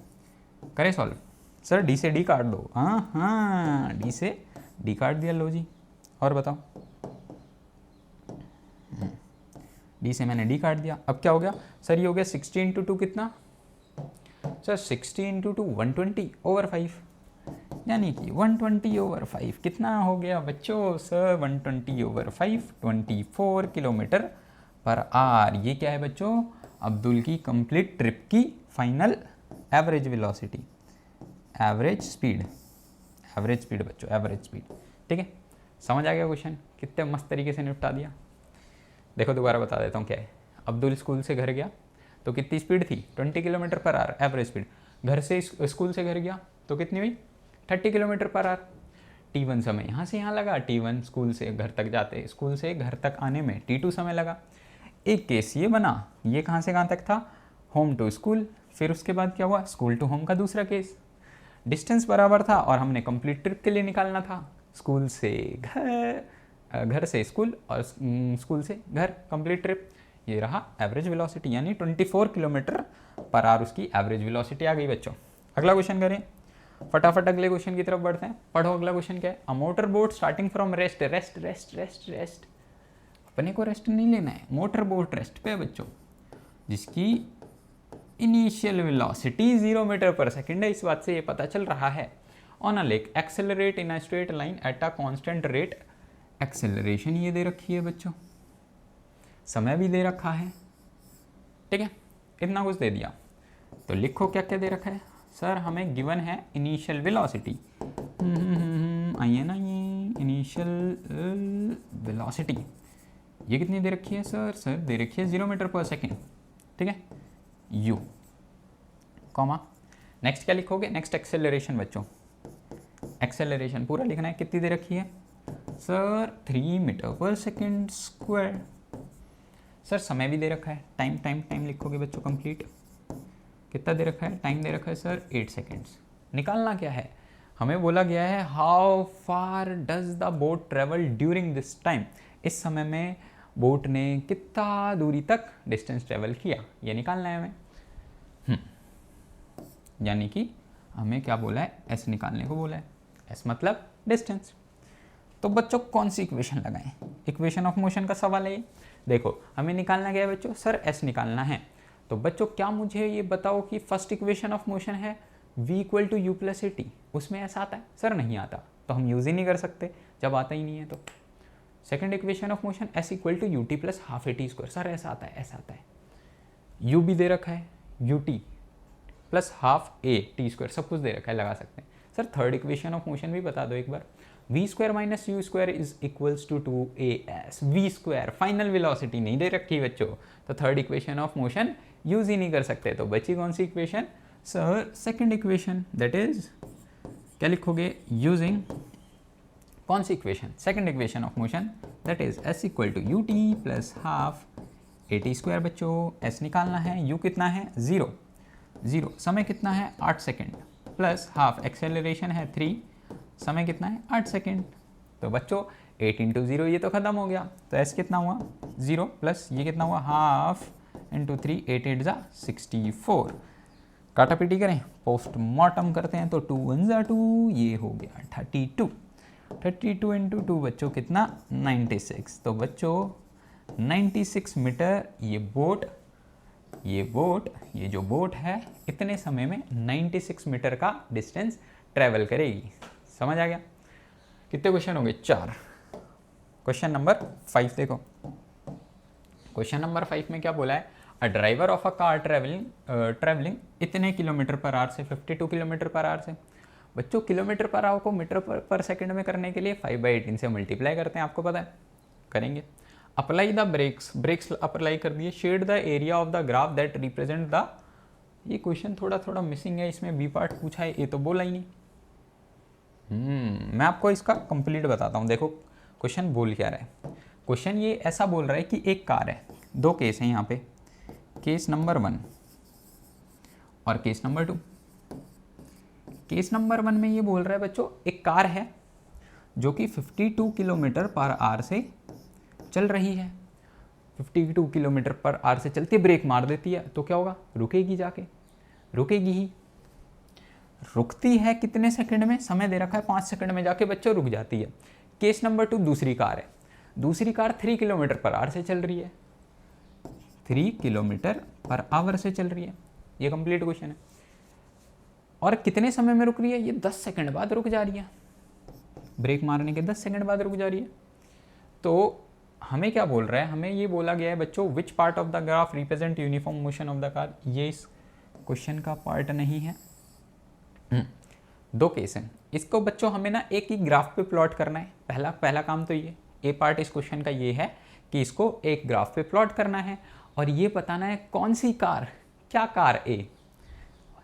करें सॉल्व? सर D से D काट दो। हाँ D से D काट दिया, लो जी। और बताओ, D से मैंने D काट दिया। अब क्या हो गया सर? ये हो गया 60 इंटू 2 कितना सर? 60 इंटू 2 120 ओवर 5, यानी कि 120 ओवर 5 कितना हो गया बच्चों? Sir 120 over 5 24 kilometre per hour. ये क्या है बच्चों? अब्दुल की कंप्लीट ट्रिप की final average velocity, average speed बच्चों, एवरेज स्पीड। ठीक है, समझ आ गया क्वेश्चन? कितने मस्त तरीके से निपटा दिया। देखो दोबारा बता देता हूँ क्या है। अब्दुल स्कूल से घर गया तो कितनी स्पीड थी? 20 kilometre per hour average speed. घर से स्कूल से घर गया तो कितनी हुई? 30 किलोमीटर पर आवर। T1 समय यहाँ से यहाँ लगा, T1 स्कूल से घर तक जाते, स्कूल से घर तक आने में T2 समय लगा। एक केस ये बना, ये कहाँ से कहाँ तक था, होम टू स्कूल, फिर उसके बाद क्या हुआ, स्कूल टू होम का दूसरा केस। डिस्टेंस बराबर था और हमने कंप्लीट ट्रिप के लिए निकालना था, स्कूल से घर, घर से स्कूल और स्कूल से घर, कंप्लीट ट्रिप। ये रहा एवरेज वेलोसिटी, यानी 24 किलोमीटर पर आवर उसकी एवरेज वेलोसिटी आ गई बच्चों। अगला क्वेश्चन करें, फटाफट अगले क्वेश्चन की तरफ बढ़ते हैं। पढ़ो अगला क्वेश्चन क्या है। A motor boat starting from rest, rest rest rest rest, अपने को रेस्ट नहीं लेना है, मोटर बोट रेस्ट पे है बच्चों, जिसकी initial velocity 0 metre per second है। इस बात से ये पता चल रहा है। On a lake accelerate in a straight line at a constant rate, acceleration ये दे रखी है बच्चों, समय भी दे रखा है, ठीक है, इतना कुछ दे दिया। तो लिखो क्या क्या दे रखा है। सर हमें गिवन है इनिशियल वेलोसिटी, आइए ना, ये इनिशियल वेलोसिटी ये कितनी दे रखी है सर, सर दे रखी है 0 मीटर पर सेकेंड, ठीक है, u, कॉमा, नेक्स्ट क्या लिखोगे, नेक्स्ट एक्सेलरेशन बच्चों, एक्सेलरेशन पूरा लिखना है, कितनी दे रखी है sir 3 metre per second square. Sir समय भी दे रखा है, टाइम टाइम टाइम लिखोगे बच्चों कंप्लीट, कितना दे रखा है, टाइम दे रखा है सर 8 सेकेंड्स। निकालना क्या है, हमें बोला गया है how far does the boat travel during this time, इस समय में बोट ने कितना दूरी तक डिस्टेंस ट्रेवल किया, ये निकालना है हमें। यानी कि हमें क्या बोला है, एस निकालने को बोला है, एस मतलब डिस्टेंस। तो बच्चों कौन सी इक्वेशन लगाएं, इक्वेशन ऑफ मोशन का सवाल है ये। देखो हमें निकालना क्या है बच्चों, सर एस निकालना है। तो बच्चों क्या मुझे ये बताओ कि फर्स्ट इक्वेशन ऑफ मोशन है v equal to u plus a t, उसमें एस आता है, सर नहीं आता, तो हम यूज़ ही नहीं कर सकते जब आता ही नहीं है। तो second equation of motion s equal to u t plus half a t square, sir ऐसा आता है, ऐसा आता है, यू भी दे रखा है, u t plus half a t square, सब कुछ दे रखा है, लगा सकते हैं। Sir third equation of motion भी बता दो एक बार, v square minus u square is equals to 2as, v square final velocity नहीं दे रखी बच्चों, तो third equation of motion use ही नहीं कर सकते। तो बची कौन सी इक्वेशन, sir second equation, that is क्या लिखोगे, यूजिंग कौन सी equation, second equation of motion, that is s equal to u t plus half a t square. बच्चों एस निकालना है, यू कितना है 0, 0, समय कितना है 8 सेकेंड, प्लस हाफ एक्सेलरेशन है 3, समय कितना है 8 सेकेंड। तो बच्चों 8 इंटू 0 ये तो खत्म हो गया, तो एस कितना हुआ 0, प्लस ये कितना हुआ हाफ इंटू 3, 8 8 जा 64। काटा पीटी करें, पोस्टमार्टम करते हैं, तो 2 1 जा 2, ये हो गया 32, 32 इंटू 2 बच्चों कितना 96। तो बच्चों 96 मीटर ये जो बोट है इतने समय में 96 मीटर का डिस्टेंस ट्रेवल करेगी। समझ आ गया। कितने क्वेश्चन हो गए, 4। क्वेश्चन नंबर 5 देखो, क्वेश्चन नंबर 5 में क्या बोला है, a driver of a car travelling इतने किलोमीटर पर आवर से 52 किलोमीटर पर आवर से। बच्चों किलोमीटर पर आवर को मीटर पर सेकंड में करने के लिए 5/18 से मल्टीप्लाई करते हैं, आपको पता है, करेंगे। अप्लाई द ब्रेक्स अप्लाई कर दिए, shade the area of the graph that represent the, ये क्वेश्चन थोड़ा मिसिंग है, इसमें बी पार्ट पूछा है, ये तो बोला ही नहीं। मैं आपको इसका कंप्लीट बताता हूँ। देखो क्वेश्चन बोल क्या रहा है, क्वेश्चन ये ऐसा बोल रहा है कि एक कार है, 2 केस हैं यहाँ पे, केस नंबर 1 और केस नंबर 2। केस नंबर 1 में ये बोल रहा है बच्चों, एक कार है जो कि 52 किलोमीटर पर आवर से चल रही है, 52 किलोमीटर पर आवर से चलती, ब्रेक मार देती है तो क्या होगा, रुकेगी, जाके रुकेगी ही। रुकती है कितने सेकंड में, समय दे रखा है 5 सेकंड में, जाके बच्चों रुक जाती है। केस नंबर 2 दूसरी कार है, दूसरी कार 3 किलोमीटर पर आवर से चल रही है, 3 किलोमीटर पर आवर से चल रही है, ये कंप्लीट क्वेश्चन है। और कितने समय में रुक रही है, ये 10 सेकंड बाद रुक जा रही है, ब्रेक मारने के 10 सेकंड बाद रुक जा रही है। तो हमें क्या बोल रहा है, हमें ये बोला गया है बच्चों, which part of the graph represent uniform motion of the car, ये इस क्वेश्चन का पार्ट नहीं है। 2 केस हैं, इसको बच्चों हमें ना एक ही ग्राफ पे प्लॉट करना है। पहला काम तो ये, ए पार्ट इस क्वेश्चन का ये है कि इसको एक ग्राफ पे प्लॉट करना है और ये बताना है कौन सी कार, क्या कार ए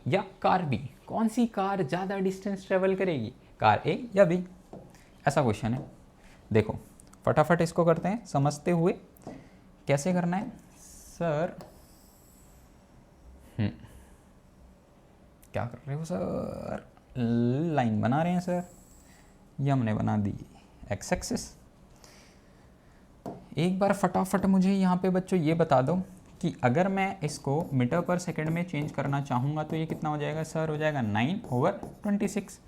या कार बी, कौन सी कार ज़्यादा डिस्टेंस ट्रेवल करेगी, कार ए या बी, ऐसा क्वेश्चन है। देखो फटाफट इसको करते हैं समझते हुए। कैसे करना है, सर क्या कर रहे हो सर? लाइन बना रहे हैं सर। ये हमने बना दी एक्स एक्सिस। एक बार फटाफट मुझे यहाँ पे बच्चों ये बता दो कि अगर मैं इसको मीटर पर सेकंड में चेंज करना चाहूँगा तो ये कितना हो जाएगा सर? हो जाएगा 9/26।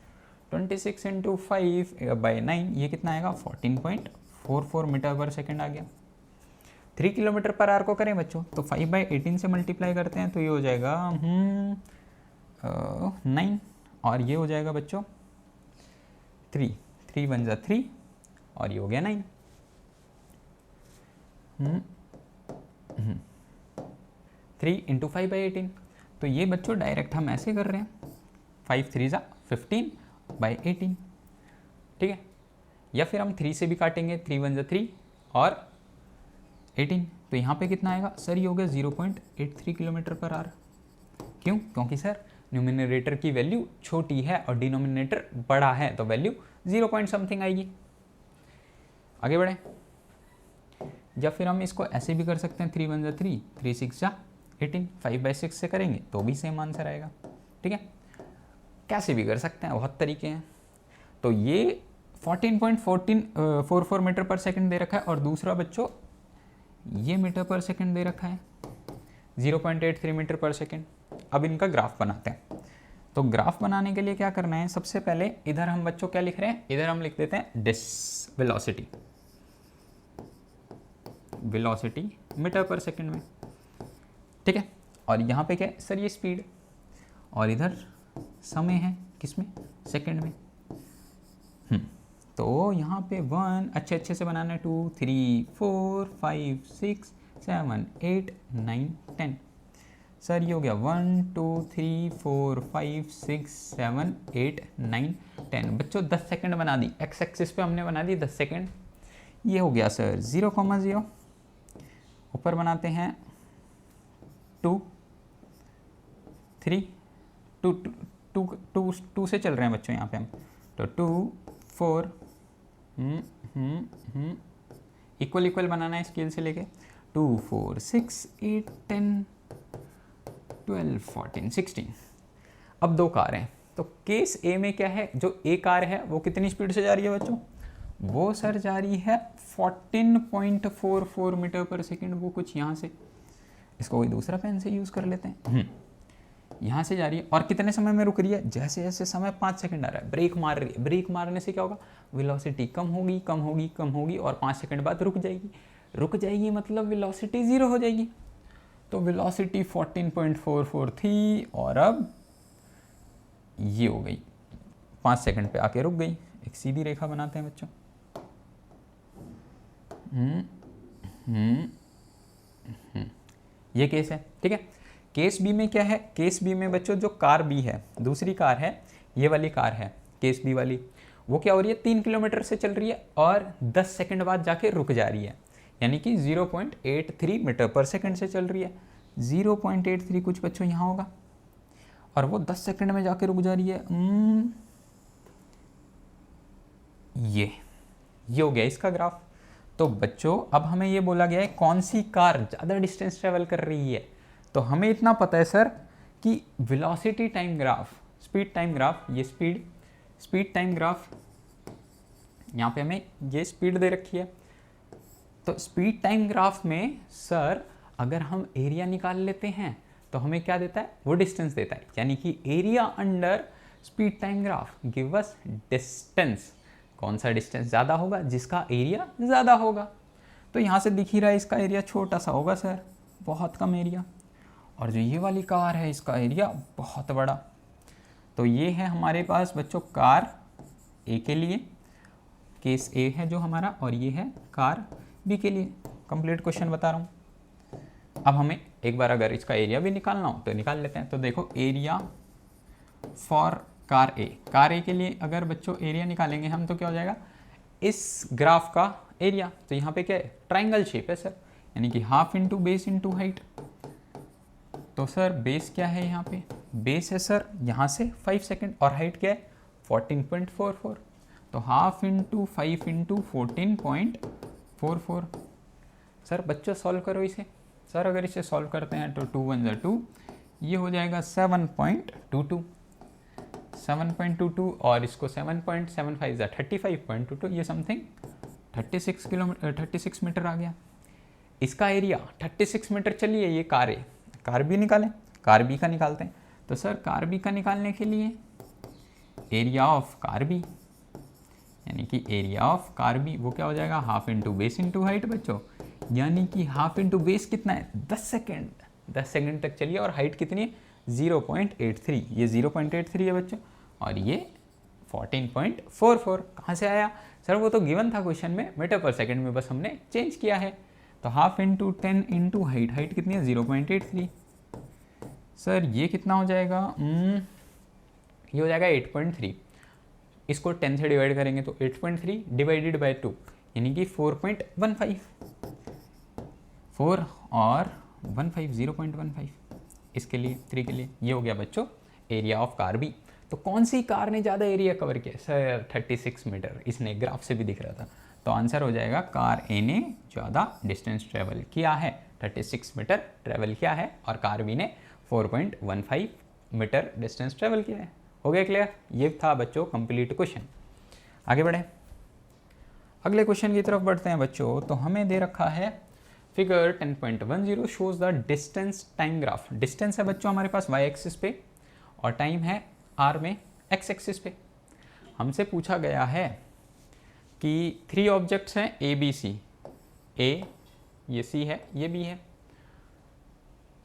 26 इंटू 5/9 ये कितना आएगा? 14.44 मीटर पर सेकंड आ गया। 3 किलोमीटर पर आवर को करें बच्चों तो 5/18 से मल्टीप्लाई करते हैं तो ये हो जाएगा 9 और ये हो जाएगा बच्चों 3 1 जा 3 और ये हो गया 9। 3 इंटू 5/18 तो ये बच्चों डायरेक्ट हम ऐसे कर रहे हैं 5 3 जा 15/18, ठीक है। या फिर हम 3 से भी काटेंगे, 3 1 जा 3 और 18 तो यहाँ पे कितना आएगा सर? ये हो गया 0.83 किलोमीटर पर आवर। क्यों? क्योंकि सर न्यूमिनेटर की वैल्यू छोटी है और डिनोमिनेटर बड़ा है तो वैल्यू 0 पॉइंट समथिंग आएगी। आगे बढ़े। या फिर हम इसको ऐसे भी कर सकते हैं 3 1 जा 3 3 6 जा 18 5/6 से करेंगे तो भी सेम आंसर आएगा, ठीक है। कैसे भी कर सकते हैं, बहुत तरीके हैं। तो ये 14.44 मीटर पर सेकंड दे रखा है और दूसरा बच्चों ये मीटर पर सेकंड दे रखा है 0.83 मीटर पर सेकंड। अब इनका ग्राफ बनाते हैं। तो ग्राफ बनाने के लिए क्या करना है? सबसे पहले इधर हम बच्चों क्या लिख रहे हैं? इधर हम लिख देते हैं वेलोसिटी मीटर पर सेकंड में, ठीक है। और यहाँ पे क्या है सर? ये स्पीड और इधर समय है किसमें? सेकंड में। तो यहाँ पे 1 अच्छे से बनाना है 2 3 4 5 6 7 8 9 10। सर ये हो गया 1 2 3 4 5 6 7 8 9 10 बच्चों 10 सेकंड बना दी। एक्स एक्सिस पे हमने बना दी 10 सेकंड। ये हो गया सर 0,0। ऊपर बनाते हैं 2 3 2 से चल रहे हैं बच्चों यहाँ पे हम। तो 2 4 इक्वल बनाना है स्केल से लेके 2 4 6 8 10 12 14 16। अब 2 कार हैं तो केस ए में क्या है? जो ए कार है वो कितनी स्पीड से जा रही है बच्चों? वो सर जा रही है 14.44 मीटर पर सेकंड। वो कुछ यहाँ से, इसको कोई दूसरा पेन से यूज़ कर लेते हैं। यहाँ से जा रही है और कितने समय में रुक रही है? जैसे जैसे समय 5 सेकंड आ रहा है ब्रेक मार रही है। ब्रेक मारने से क्या होगा? वेलोसिटी कम होगी और 5 सेकंड बाद रुक जाएगी मतलब वेलोसिटी 0 हो जाएगी। तो वेलोसिटी 14.44 थी और अब ये हो गई 5 सेकंड पे आके रुक गई। एक सीधी रेखा बनाते हैं बच्चों। ये केस है, ठीक है। केस बी में क्या है? केस बी में बच्चों जो कार बी है, दूसरी कार है, ये वाली कार है केस बी वाली, वो क्या हो रही है? 3 किलोमीटर से चल रही है और 10 सेकंड बाद जाके रुक जा रही है, यानी कि 0.83 मीटर पर सेकंड से चल रही है। 0.83 कुछ बच्चों यहाँ होगा और वो 10 सेकंड में जाके रुक जा रही है। ये हो गया इसका ग्राफ। तो बच्चों अब हमें ये बोला गया है कौन सी कार ज़्यादा डिस्टेंस ट्रेवल कर रही है। तो हमें इतना पता है सर कि velocity time graph, speed time graph, ये स्पीड टाइम ग्राफ, यहाँ पे हमें ये स्पीड दे रखी है। तो स्पीड टाइम ग्राफ में सर अगर हम एरिया निकाल लेते हैं तो हमें क्या देता है? वो डिस्टेंस देता है, यानी कि area under speed time graph give us distance. कौन सा डिस्टेंस ज़्यादा होगा? जिसका एरिया ज़्यादा होगा। तो यहाँ से दिख ही रहा है इसका एरिया छोटा सा होगा सर, बहुत कम एरिया। और जो ये वाली कार है इसका एरिया बहुत बड़ा। तो ये है हमारे पास बच्चों कार ए के लिए, केस ए है जो हमारा, और ये है कार बी के लिए। कंप्लीट क्वेश्चन बता रहा हूँ। अब हमें एक बार अगर इसका एरिया भी निकालना हो तो निकाल लेते हैं। तो देखो एरिया फॉर कार ए के लिए अगर बच्चों एरिया निकालेंगे हम तो क्या हो जाएगा? इस ग्राफ का एरिया। तो यहाँ पे क्या है? ट्राइंगल शेप है सर, यानी कि half into base into height. तो सर बेस क्या है यहाँ पे? बेस है सर यहाँ से 5 सेकंड और हाइट क्या है? 14.44। तो हाफ इंटू 5 इंटू 14.44। सर बच्चों सॉल्व करो इसे। सर अगर इसे सॉल्व करते हैं तो 2 1 ज़ा 2, ये हो जाएगा 7.22, 7.22 और इसको 7.75 ज़ा 35.22, ये समथिंग 36 मीटर आ गया। इसका एरिया 36 मीटर। चलिए ये कार बी निकालें, कार बी का निकालते हैं। तो सर कार बी का निकालने के लिए एरिया ऑफ कार बी, यानी कि एरिया ऑफ कार बी वो क्या हो जाएगा, half into base into height बच्चों, यानी कि हाफ इंटू बेस कितना है 10 सेकेंड, 10 सेकेंड तक चलिए। और हाइट कितनी है 0.83, ये 0.83 है बच्चों, और ये 14.44। कहाँ से आया सर, वो तो गिवन था क्वेश्चन में, मीटर पर सेकेंड में, बस हमने चेंज किया है। तो half into 10 into height, height कितनी है 0.83। सर ये कितना हो जाएगा, ये हो जाएगा 8.3। इसको 10 से डिवाइड करेंगे तो 8.3 डिवाइडेड बाय 2 यानी कि 4.15, 4 और 15 0.15, इसके लिए 3 के लिए ये हो गया बच्चों एरिया ऑफ कार बी। तो कौन सी कार ने ज़्यादा एरिया कवर किया सर, 36 मीटर, इसने ग्राफ से भी दिख रहा था। तो आंसर हो जाएगा कार ए ने ज़्यादा डिस्टेंस ट्रेवल किया है, 36 मीटर ट्रेवल किया है, और कार बी ने 4.15 मीटर डिस्टेंस ट्रेवल किया है। हो गया क्लियर, ये था बच्चों कंप्लीट क्वेश्चन। आगे बढ़े, अगले क्वेश्चन की तरफ बढ़ते हैं बच्चों। तो हमें दे रखा है figure 10.10 shows the distance time graph. Distance है बच्चों हमारे पास वाई एक्सिस पे और टाइम है आर में एक्स एक्सिस पे। हमसे पूछा गया है कि 3 ऑब्जेक्ट्स हैं ए बी सी, ए ये सी है ये बी है,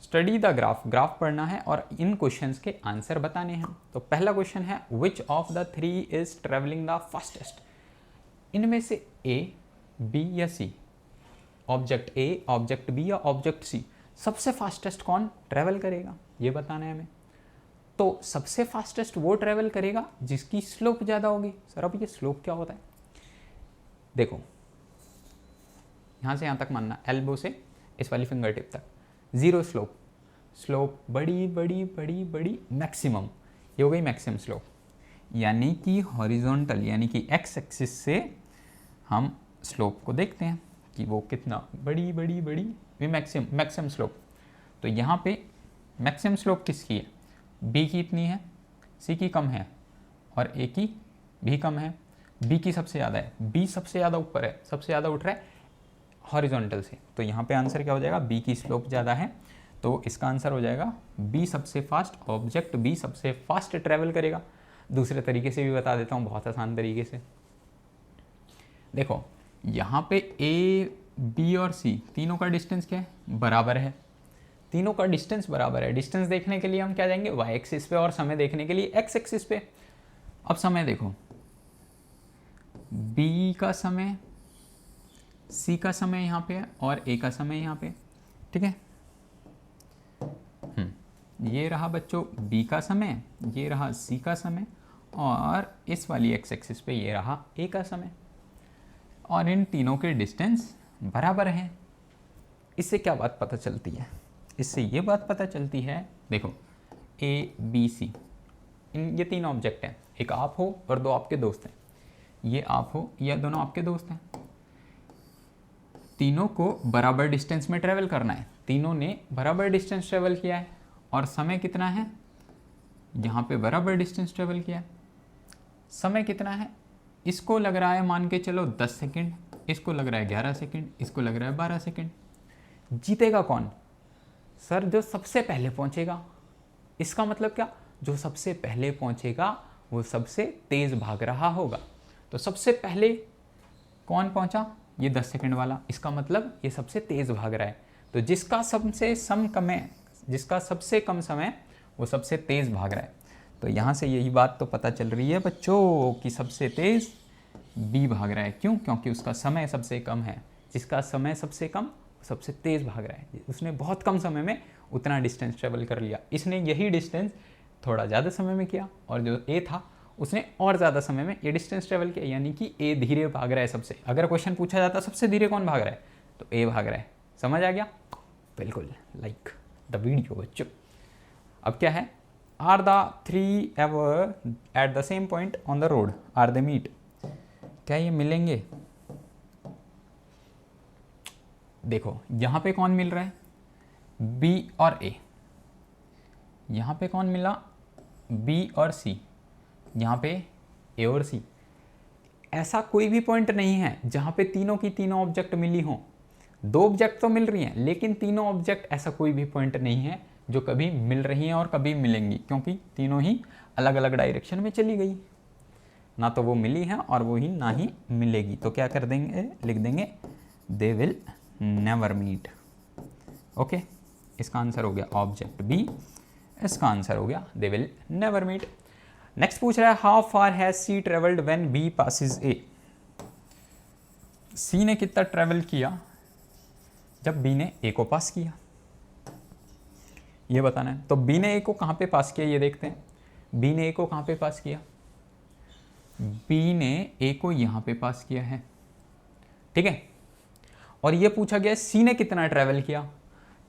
स्टडी द ग्राफ, ग्राफ पढ़ना है और इन क्वेश्चंस के आंसर बताने हैं। तो पहला क्वेश्चन है विच of the 3 is travelling the fastest, इनमें से ए बी या सी, ऑब्जेक्ट ए, ऑब्जेक्ट बी या ऑब्जेक्ट सी, सबसे फास्टेस्ट कौन ट्रेवल करेगा ये बताना है हमें। तो सबसे फास्टेस्ट वो ट्रेवल करेगा जिसकी स्लोप ज़्यादा होगी। सर अब ये स्लोप क्या होता है, देखो यहाँ से यहाँ तक मानना, एल्बो से इस वाली फिंगर टिप तक, जीरो स्लोप, स्लोप बड़ी बड़ी बड़ी बड़ी मैक्सिमम, ये हो गई मैक्सिमम स्लोप, यानी कि हॉरिजॉन्टल यानी कि एक्स एक्सिस से हम स्लोप को देखते हैं कि वो कितना बड़ी बड़ी बड़ी भी मैक्सिमम स्लोप। तो यहाँ पे मैक्सिमम स्लोप किसकी है, बी की इतनी है, सी की कम है और ए की भी कम है, बी की सबसे ज़्यादा है, बी सबसे ज़्यादा ऊपर है, सबसे ज़्यादा उठ रहा है हॉरिजॉन्टल से। तो यहाँ पे आंसर क्या हो जाएगा, बी की स्लोप ज़्यादा है, तो इसका आंसर हो जाएगा बी सबसे फास्ट, ऑब्जेक्ट बी सबसे फास्ट ट्रैवल करेगा। दूसरे तरीके से भी बता देता हूँ, बहुत आसान तरीके से। देखो यहाँ पे ए बी और सी तीनों का डिस्टेंस क्या है, बराबर है, तीनों का डिस्टेंस बराबर है। डिस्टेंस देखने के लिए हम क्या जाएंगे, वाई एक्सिस पे, और समय देखने के लिए एक्स एक्सिस पे। अब समय देखो, बी का समय, सी का समय यहाँ पे है और ए का समय यहाँ पे, ठीक है। ये रहा बच्चों बी का समय, ये रहा सी का समय, और इस वाली एक्स एक्सिस पे ये रहा ए का समय, और इन तीनों के डिस्टेंस बराबर हैं। इससे क्या बात पता चलती है, इससे ये बात पता चलती है, देखो ए बी सी, इन ये 3 ऑब्जेक्ट हैं, एक आप हो और 2 आपके दोस्त हैं, ये आप हो या दोनों आपके दोस्त हैं, तीनों को बराबर डिस्टेंस में ट्रेवल करना है, तीनों ने बराबर डिस्टेंस ट्रेवल किया है, और समय कितना है, यहाँ पे बराबर डिस्टेंस ट्रेवल किया है। समय कितना है, इसको लग रहा है मान के चलो 10 सेकेंड, इसको लग रहा है 11 सेकेंड, इसको लग रहा है 12 सेकेंड। जीतेगा कौन, सर जो सबसे पहले पहुँचेगा। इसका मतलब क्या, जो सबसे पहले पहुँचेगा वो सबसे तेज़ भाग रहा होगा। तो सबसे पहले कौन पहुँचा, ये 10 सेकेंड वाला, इसका मतलब ये सबसे तेज़ भाग रहा है। तो जिसका सबसे कम समय वो सबसे तेज़ भाग रहा है। तो यहाँ से यही बात तो पता चल रही है बच्चों कि सबसे तेज़ बी भाग रहा है। क्यों, क्योंकि उसका समय सबसे कम है। जिसका समय सबसे कम सबसे तेज़ भाग रहा है, उसने बहुत कम समय में उतना डिस्टेंस ट्रेवल कर लिया। इसने यही डिस्टेंस थोड़ा ज़्यादा समय में किया, और जो ए था उसने और ज़्यादा समय में ये डिस्टेंस ट्रेवल किया, यानी कि ए धीरे भाग रहा है सबसे। अगर क्वेश्चन पूछा जाता सबसे धीरे कौन भाग रहा है, तो ए भाग रहा है। समझ आ गया, बिल्कुल लाइक द वीडियो बच्चों। अब क्या है, are the 3 ever at the same point on the road, are they meet, क्या ये मिलेंगे। देखो यहाँ पे कौन मिल रहा है, बी और ए, यहाँ पे कौन मिला, बी और सी, यहाँ पे ए और सी। ऐसा कोई भी पॉइंट नहीं है जहाँ पे तीनों की तीनों ऑब्जेक्ट मिली हों। दो ऑब्जेक्ट तो मिल रही हैं, लेकिन तीनों ऑब्जेक्ट, ऐसा कोई भी पॉइंट नहीं है जो कभी मिल रही हैं और कभी मिलेंगी, क्योंकि तीनों ही अलग अलग डायरेक्शन में चली गई, ना तो वो मिली हैं और वो ही ना ही मिलेगी। तो क्या कर देंगे, लिख देंगे they will never meet. Okay, इसका आंसर हो गया ऑब्जेक्ट बी, इसका आंसर हो गया they will never meet. Next पूछ रहा है how far has C travelled when B passes A. C ने कितना ट्रेवल किया जब बी ने ए को पास किया, ये बताना है। तो बी ने ए को कहाँ पे पास किया, ये देखते हैं। बी ने ए को कहाँ पे पास किया, बी ने ए को यहाँ पे पास किया है, ठीक है। और ये पूछा गया सी ने कितना ट्रेवल किया।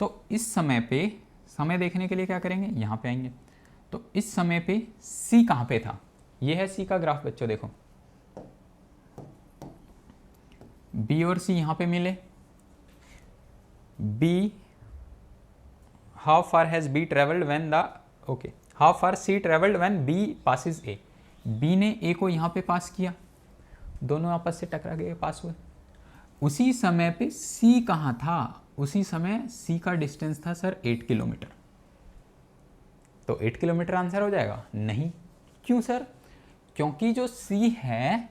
तो इस समय पे, समय देखने के लिए क्या करेंगे, यहाँ पे आएंगे। तो इस समय पे सी कहाँ पे था, ये है सी का ग्राफ बच्चों, देखो बी और सी यहाँ पे मिले। B, how far has B travelled when the, okay, how far C travelled when B passes A. B ने ए को यहाँ पे पास किया, दोनों आपस से टकरा गए, पास हुए। उसी समय पे सी कहाँ था, उसी समय सी का डिस्टेंस था सर 8 किलोमीटर। तो 8 किलोमीटर आंसर हो जाएगा, नहीं। क्यों सर, क्योंकि जो सी है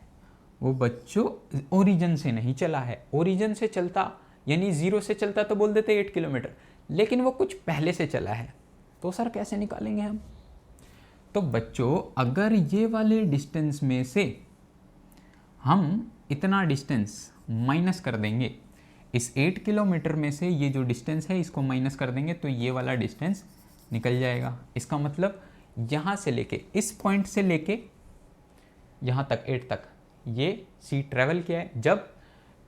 वो बच्चों ओरिजिन से नहीं चला है। ओरिजिन से चलता यानी 0 से चलता तो बोल देते 8 किलोमीटर, लेकिन वो कुछ पहले से चला है। तो सर कैसे निकालेंगे हम। तो बच्चों अगर ये वाले डिस्टेंस में से हम इतना डिस्टेंस माइनस कर देंगे, इस 8 किलोमीटर में से ये जो डिस्टेंस है इसको माइनस कर देंगे, तो ये वाला डिस्टेंस निकल जाएगा। इसका मतलब यहाँ से लेके, इस पॉइंट से लेके यहाँ तक 8 तक ये सी ट्रेवल किया है जब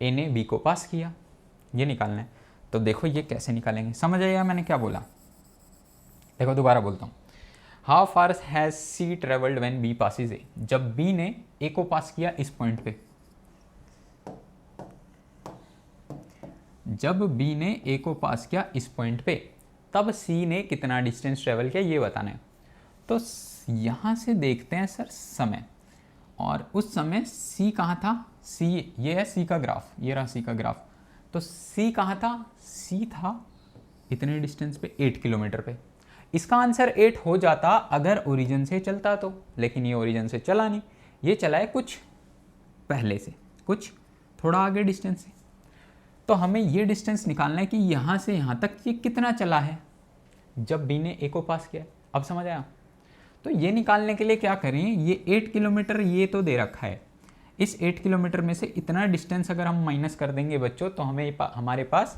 ए ने बी को पास किया, ये निकालना है। तो देखो ये कैसे निकालेंगे, समझ आएगा मैंने क्या बोला। देखो दोबारा बोलता हूँ, how far has C travelled when B passes A. जब बी ने ए को पास किया इस पॉइंट पे, जब बी ने ए को पास किया इस पॉइंट पे, तब सी ने कितना डिस्टेंस ट्रेवल किया ये बताना है। तो यहाँ से देखते हैं सर समय, और उस समय सी कहाँ था, सी, ये है सी का ग्राफ, ये रहा सी का ग्राफ। तो सी कहाँ था, सी था इतने डिस्टेंस पे 8 किलोमीटर पे। इसका आंसर 8 हो जाता अगर ओरिजिन से चलता तो, लेकिन ये ओरिजिन से चला नहीं, ये चला है कुछ पहले से, कुछ थोड़ा आगे डिस्टेंस से। तो हमें ये डिस्टेंस निकालना है कि यहाँ से यहाँ तक ये कितना चला है जब बी ने ए को पास किया। अब समझ आया। तो ये निकालने के लिए क्या करें, ये 8 किलोमीटर ये तो दे रखा है, इस 8 किलोमीटर में से इतना डिस्टेंस अगर हम माइनस कर देंगे बच्चों, तो हमारे पास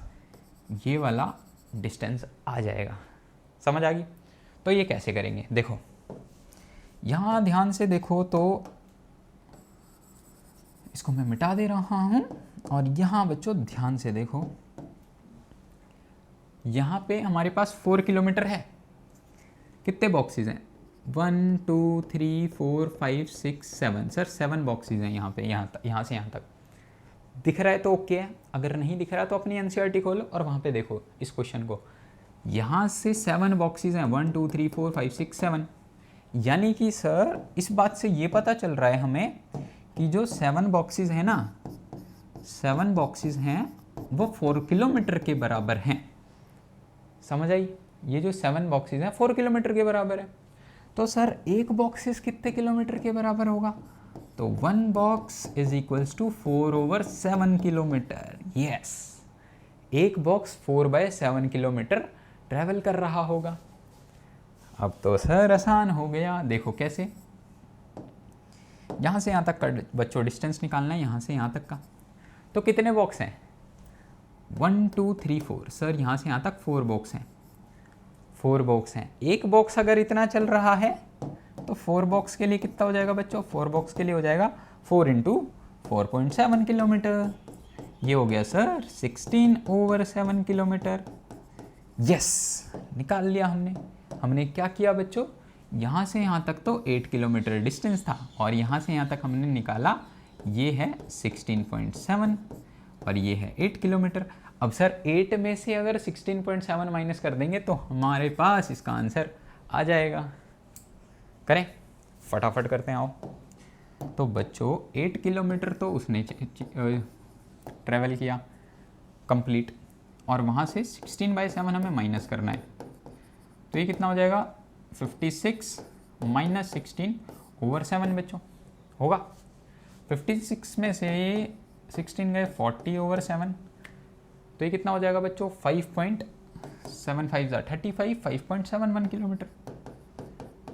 ये वाला डिस्टेंस आ जाएगा। समझ आ गई। तो ये कैसे करेंगे, देखो यहाँ ध्यान से देखो, तो इसको मैं मिटा दे रहा हूँ, और यहाँ बच्चों ध्यान से देखो, यहाँ पे हमारे पास 4 किलोमीटर है। कितने बॉक्सेस हैं, 1 2 3 4 5 6 7, सर 7 बॉक्सेस हैं यहाँ पे, यहाँ से यहाँ तक। दिख रहा है तो ओके है, अगर नहीं दिख रहा तो अपनी एनसीईआरटी खोलो और वहाँ पे देखो इस क्वेश्चन को। यहाँ से 7 बॉक्सेस हैं, 1 2 3 4 5 6 7। यानी कि सर इस बात से ये पता चल रहा है हमें कि जो 7 बॉक्सेस हैं ना, 7 बॉक्सेस हैं वो 4 किलोमीटर के बराबर हैं। समझ आई, ये जो 7 बॉक्सेस हैं 4 किलोमीटर के बराबर है। तो सर एक बॉक्सेस कितने किलोमीटर के बराबर होगा, तो 1 box is equals to 4/7 kilometre. Yes, एक बॉक्स 4/7 किलोमीटर ट्रैवल कर रहा होगा। अब तो सर आसान हो गया, देखो कैसे। यहाँ से यहाँ तक का बच्चों डिस्टेंस निकालना है, यहाँ से यहाँ तक का। तो कितने बॉक्स हैं, 1 2 3 4, सर यहाँ से यहाँ तक 4 बॉक्स हैं, 4 बॉक्स हैं। एक बॉक्स अगर इतना चल रहा है तो 4 बॉक्स के लिए कितना हो जाएगा बच्चों, 4 बॉक्स के लिए हो जाएगा 4 × 4.7 किलोमीटर। ये हो गया सर 16/7 किलोमीटर। यस, निकाल लिया हमने क्या किया बच्चों, यहाँ से यहाँ तक तो 8 किलोमीटर डिस्टेंस था, और यहाँ से यहाँ तक हमने निकाला ये है 16.7 और ये है 8 किलोमीटर। अब सर 8 में से अगर 16.7 माइनस कर देंगे तो हमारे पास इसका आंसर आ जाएगा। करें, फटाफट करते हैं, आओ। तो बच्चों 8 किलोमीटर तो उसने ट्रैवल किया कंप्लीट, और वहाँ से 16/7 हमें माइनस करना है। तो ये कितना हो जाएगा, 56 माइनस 16/7 बच्चों होगा। 56 में से 16 गए 40/7, तो ये कितना हो जाएगा बच्चों, 5.75 35, 5.71 किलोमीटर।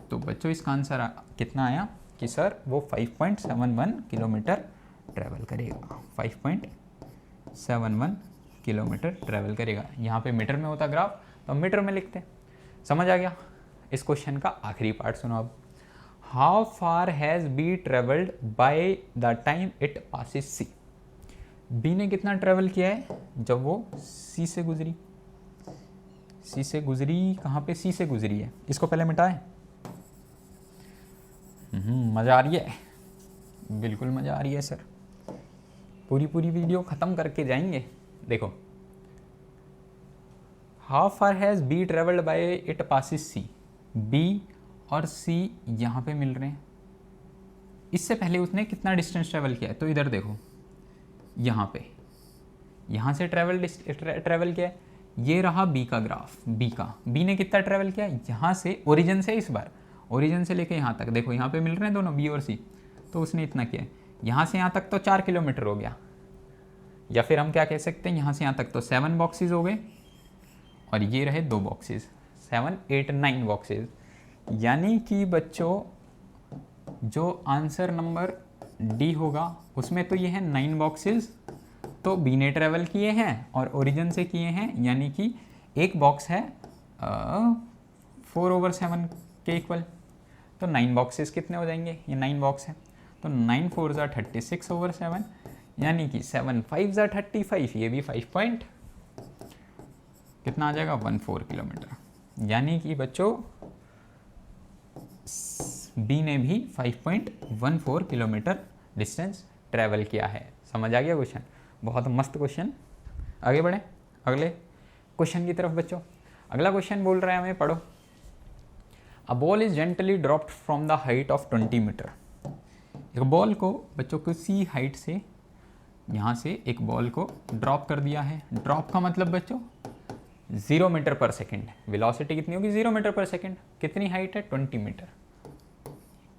तो बच्चों इसका आंसर कितना आया कि सर वो 5.71 किलोमीटर ट्रैवल करेगा, 5.71 किलोमीटर ट्रैवल करेगा। यहाँ पे मीटर में होता ग्राफ तो हम मीटर में लिखते हैं। समझ आ गया। इस क्वेश्चन का आखिरी पार्ट सुनो अब। How far has B travelled by the time it passes C. B ने कितना ट्रेवल किया है जब वो सी से गुजरी। सी से गुजरी कहाँ पे, सी से गुजरी है। इसको पहले मिटाएं। मज़ा आ रही है, बिल्कुल मज़ा आ रही है सर। पूरी वीडियो ख़त्म करके जाएंगे। देखो, how far has B travelled by it passes C. B और सी यहाँ पे मिल रहे हैं। इससे पहले उसने कितना डिस्टेंस ट्रेवल किया है, तो इधर देखो, यहाँ पे यहाँ से ट्रेवल किया है। ये रहा बी का ग्राफ, बी ने कितना ट्रेवल किया, यहाँ से ओरिजिन से, इस बार ओरिजिन से लेके यहाँ तक देखो, यहाँ पे मिल रहे हैं दोनों बी और सी, तो उसने इतना किया। यहाँ से यहाँ तक तो 4 किलोमीटर हो गया, या फिर हम क्या कह सकते हैं, यहाँ से यहाँ तक तो 7 बॉक्सेस हो गए, और ये रहे 2 बॉक्सेस, 7 8 9 बॉक्सेस। यानी कि बच्चों जो आंसर नंबर डी होगा उसमें तो ये है 9 बॉक्सेस, तो बी ने ट्रेवल किए हैं और ओरिजिन से किए हैं, यानी कि एक बॉक्स है 4/7 के इक्वल। तो 9 बॉक्सेस कितने हो जाएंगे, ये 9 बॉक्स है, तो 9 4 ज़ा 36/7, यानी कि 7 5 ज़ा 35, ये भी 5 पॉइंट कितना आ जाएगा, 14 किलोमीटर। यानी कि बच्चों बी ने भी 5.14 किलोमीटर डिस्टेंस ट्रैवल किया है। समझ आ गया क्वेश्चन, बहुत मस्त क्वेश्चन। आगे बढ़ें अगले क्वेश्चन की तरफ बच्चों। अगला क्वेश्चन बोल रहा है हमें, पढ़ो। A ball is gently dropped from the height of 20 metre. एक बॉल को बच्चों किसी हाइट से, यहाँ से एक बॉल को ड्रॉप कर दिया है। ड्रॉप का मतलब बच्चों 0 मीटर पर सेकेंड। वेलोसिटी कितनी होगी, 0 मीटर पर सेकेंड। कितनी हाइट है, 20 मीटर।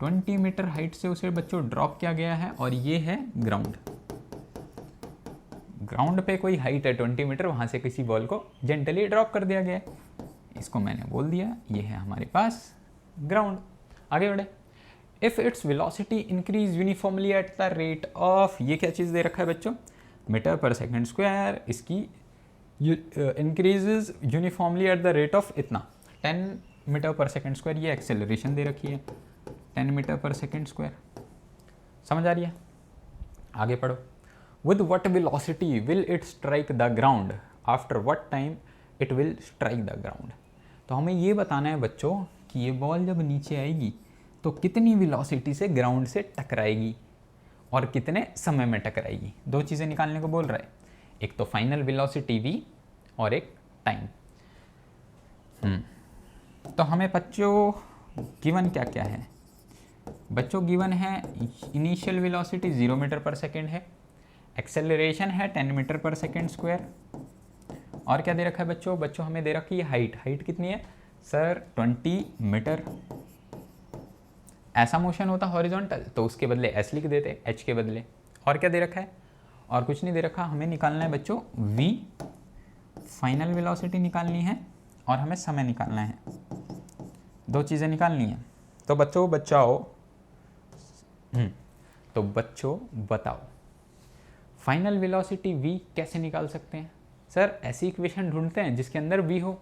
20 मीटर हाइट से उसे बच्चों ड्रॉप किया गया है, और ये है ग्राउंड। ग्राउंड पे कोई हाइट है 20 मीटर, वहाँ से किसी बॉल को जेंटली ड्रॉप कर दिया गया है। इसको मैंने बोल दिया, ये है हमारे पास ग्राउंड। आगे बढ़े। If its velocity increase uniformly at the rate of, ये क्या चीज़ दे रखा है बच्चों, मीटर पर सेकेंड स्क्वायर। इसकी increases uniformly at the rate of इतना 10 मीटर पर सेकेंड स्क्वायर। ये एक्सेलरेशन दे रखी है 10 मीटर पर सेकेंड स्क्वायर। समझ आ रही है। आगे पढ़ो। With what velocity will it strike the ground, after what time it will strike the ground. तो हमें ये बताना है बच्चों कि ये बॉल जब नीचे आएगी तो कितनी वेलोसिटी से ग्राउंड से टकराएगी और कितने समय में टकराएगी। 2 चीज़ें निकालने को बोल रहा है, एक तो फाइनल वेलोसिटी v और एक टाइम। तो हमें बच्चों गिवन क्या क्या है बच्चों, गिवन है initial velocity 0 metre per second है, एक्सेलरेशन है 10 मीटर पर सेकेंड स्क्वायर, और क्या दे रखा है बच्चों हमें दे रखी है हाइट कितनी है सर, 20 मीटर। ऐसा मोशन होता हॉरिजॉन्टल तो उसके बदले एस लिख देते, एच के बदले। और क्या दे रखा है, और कुछ नहीं दे रखा। हमें निकालना है बच्चों v, फाइनल वेलोसिटी निकालनी है, और हमें समय निकालना है। 2 चीज़ें निकालनी है। तो बच्चों बताओ फाइनल वेलोसिटी v कैसे निकाल सकते हैं। सर ऐसी इक्वेशन ढूंढते हैं जिसके अंदर v हो।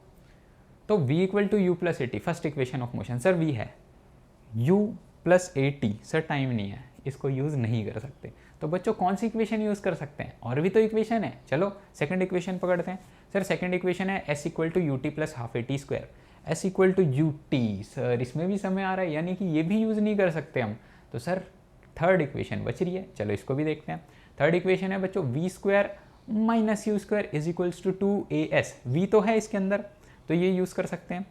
तो v = u + at, first equation of motion. Sir v है u + at, सर टाइम नहीं है, इसको यूज़ नहीं कर सकते। तो बच्चों कौन सी इक्वेशन यूज़ कर सकते हैं, और भी तो इक्वेशन है। चलो सेकंड इक्वेशन पकड़ते हैं। सर सेकंड इक्वेशन है s = ut + ½ at²। s = ut, sir इसमें भी समय आ रहा है, यानी कि ये भी यूज़ नहीं कर सकते हम। तो सर थर्ड इक्वेशन बच रही है, चलो इसको भी देखते हैं। थर्ड इक्वेशन है बच्चों v² minus u square is equals to 2as, v तो है इसके अंदर तो ये यूज़ कर सकते हैं,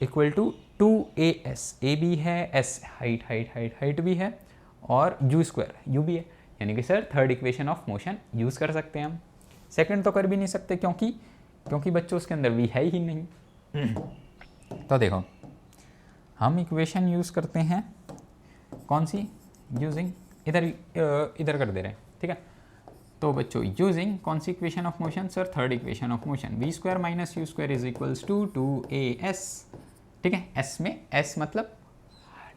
इक्वल टू 2as, a भी है, s हाइट भी है और u स्क्वायर u भी है, यानी कि sir third equation of motion use कर सकते हैं हम। सेकंड तो कर भी नहीं सकते क्योंकि बच्चों उसके अंदर v है ही नहीं। तो देखो हम इक्वेशन यूज़ करते हैं कौन सी, यूजिंग इधर कर दे रहे हैं, ठीक है। तो बच्चों यूजिंग कौन सी equation of motion, sir third equation of motion, v square minus u square is equals to 2as, ठीक है। s में s मतलब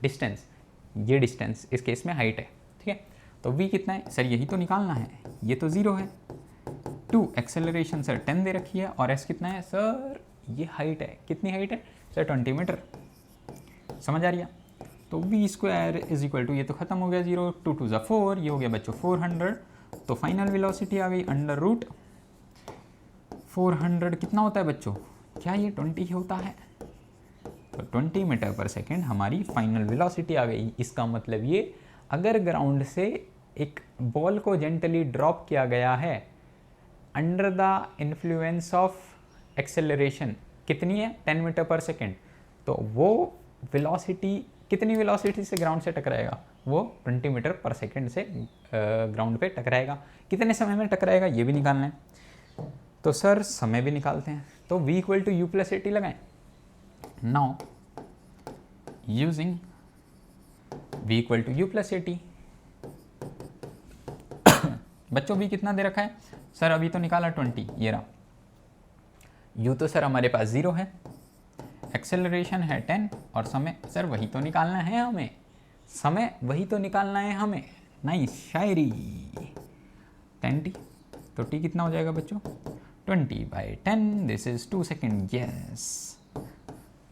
डिस्टेंस, ये डिस्टेंस इस केस में हाइट है, ठीक है। तो v कितना है सर, यही तो निकालना है, ये तो 0 है। 2 एक्सेलरेशन सर 10 दे रखी है और s कितना है सर, ये हाइट है, कितनी हाइट है सर 20 मीटर, समझ आ रही है। तो v square is equal to, ये तो खत्म हो गया 0, 2 2 ज़ा 4, ये हो गया बच्चों 400, तो फाइनल वेलोसिटी आ गई अंडर रूट 400, कितना होता है बच्चों, क्या ये 20 ही होता है, तो 20 मीटर पर सेकेंड हमारी फाइनल वेलोसिटी आ गई। इसका मतलब ये अगर ग्राउंड से एक बॉल को जेंटली ड्रॉप किया गया है under the influence of acceleration, कितनी है 10 मीटर पर सेकेंड, तो वो वेलोसिटी कितनी वेलोसिटी से ग्राउंड से टकराएगा, वो 20 मीटर पर सेकेंड से ग्राउंड पे टकराएगा। कितने समय में टकराएगा ये भी निकालना है, तो सर समय भी निकालते हैं। तो v equal to u plus a t लगाएं। Now using v equal to u plus a t, बच्चों v कितना दे रखा है सर, अभी तो निकाला 20, ये रहा। u तो सर हमारे पास 0 है, एक्सेलरेशन है 10 और समय सर वही तो निकालना है हमें, समय वही तो निकालना है हमें। नाइस शायरी। 10t, तो t कितना हो जाएगा बच्चों 20/10, this is 2 second, yes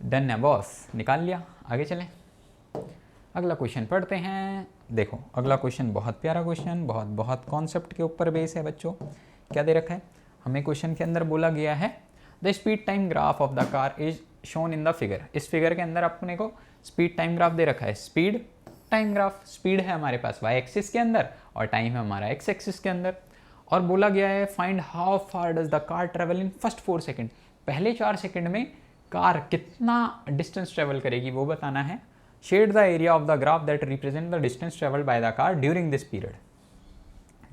done है बॉस, निकाल लिया। आगे चलें, अगला क्वेश्चन पढ़ते हैं। देखो अगला क्वेश्चन बहुत प्यारा क्वेश्चन, बहुत कॉन्सेप्ट के ऊपर बेस है बच्चों। क्या दे रखा है हमें, क्वेश्चन के अंदर बोला गया है the speed time graph of the car is shown in the figure. इस फिगर के अंदर अपने को स्पीड टाइम ग्राफ दे रखा है, स्पीड टाइम ग्राफ, स्पीड है हमारे पास y एक्सिस के अंदर और टाइम है हमारा x एक्सिस के अंदर, और बोला गया है find how far does the car travel in first 4 second, पहले 4 सेकेंड में कार कितना डिस्टेंस ट्रेवल करेगी वो बताना है। Shade the area of the graph that represent the distance travel by the car during this period.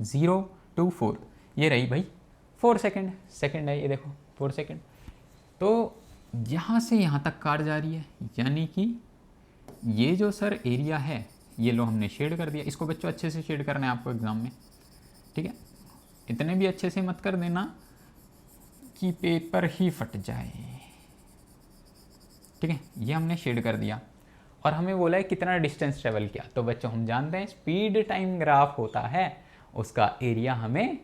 0 to 4, ये रही भाई 4 सेकेंड है, ये देखो 4 सेकेंड। तो यहाँ से यहाँ तक कार जा रही है, यानी कि ये जो सर एरिया है ये लो हमने शेड कर दिया। इसको बच्चों अच्छे से शेड करना है आपको एग्जाम में, ठीक है। इतने भी अच्छे से मत कर देना कि पेपर ही फट जाए, ठीक है। ये हमने शेड कर दिया और हमें बोला है कितना डिस्टेंस ट्रेवल किया। तो बच्चों हम जानते हैं स्पीड टाइम ग्राफ होता है, उसका एरिया हमें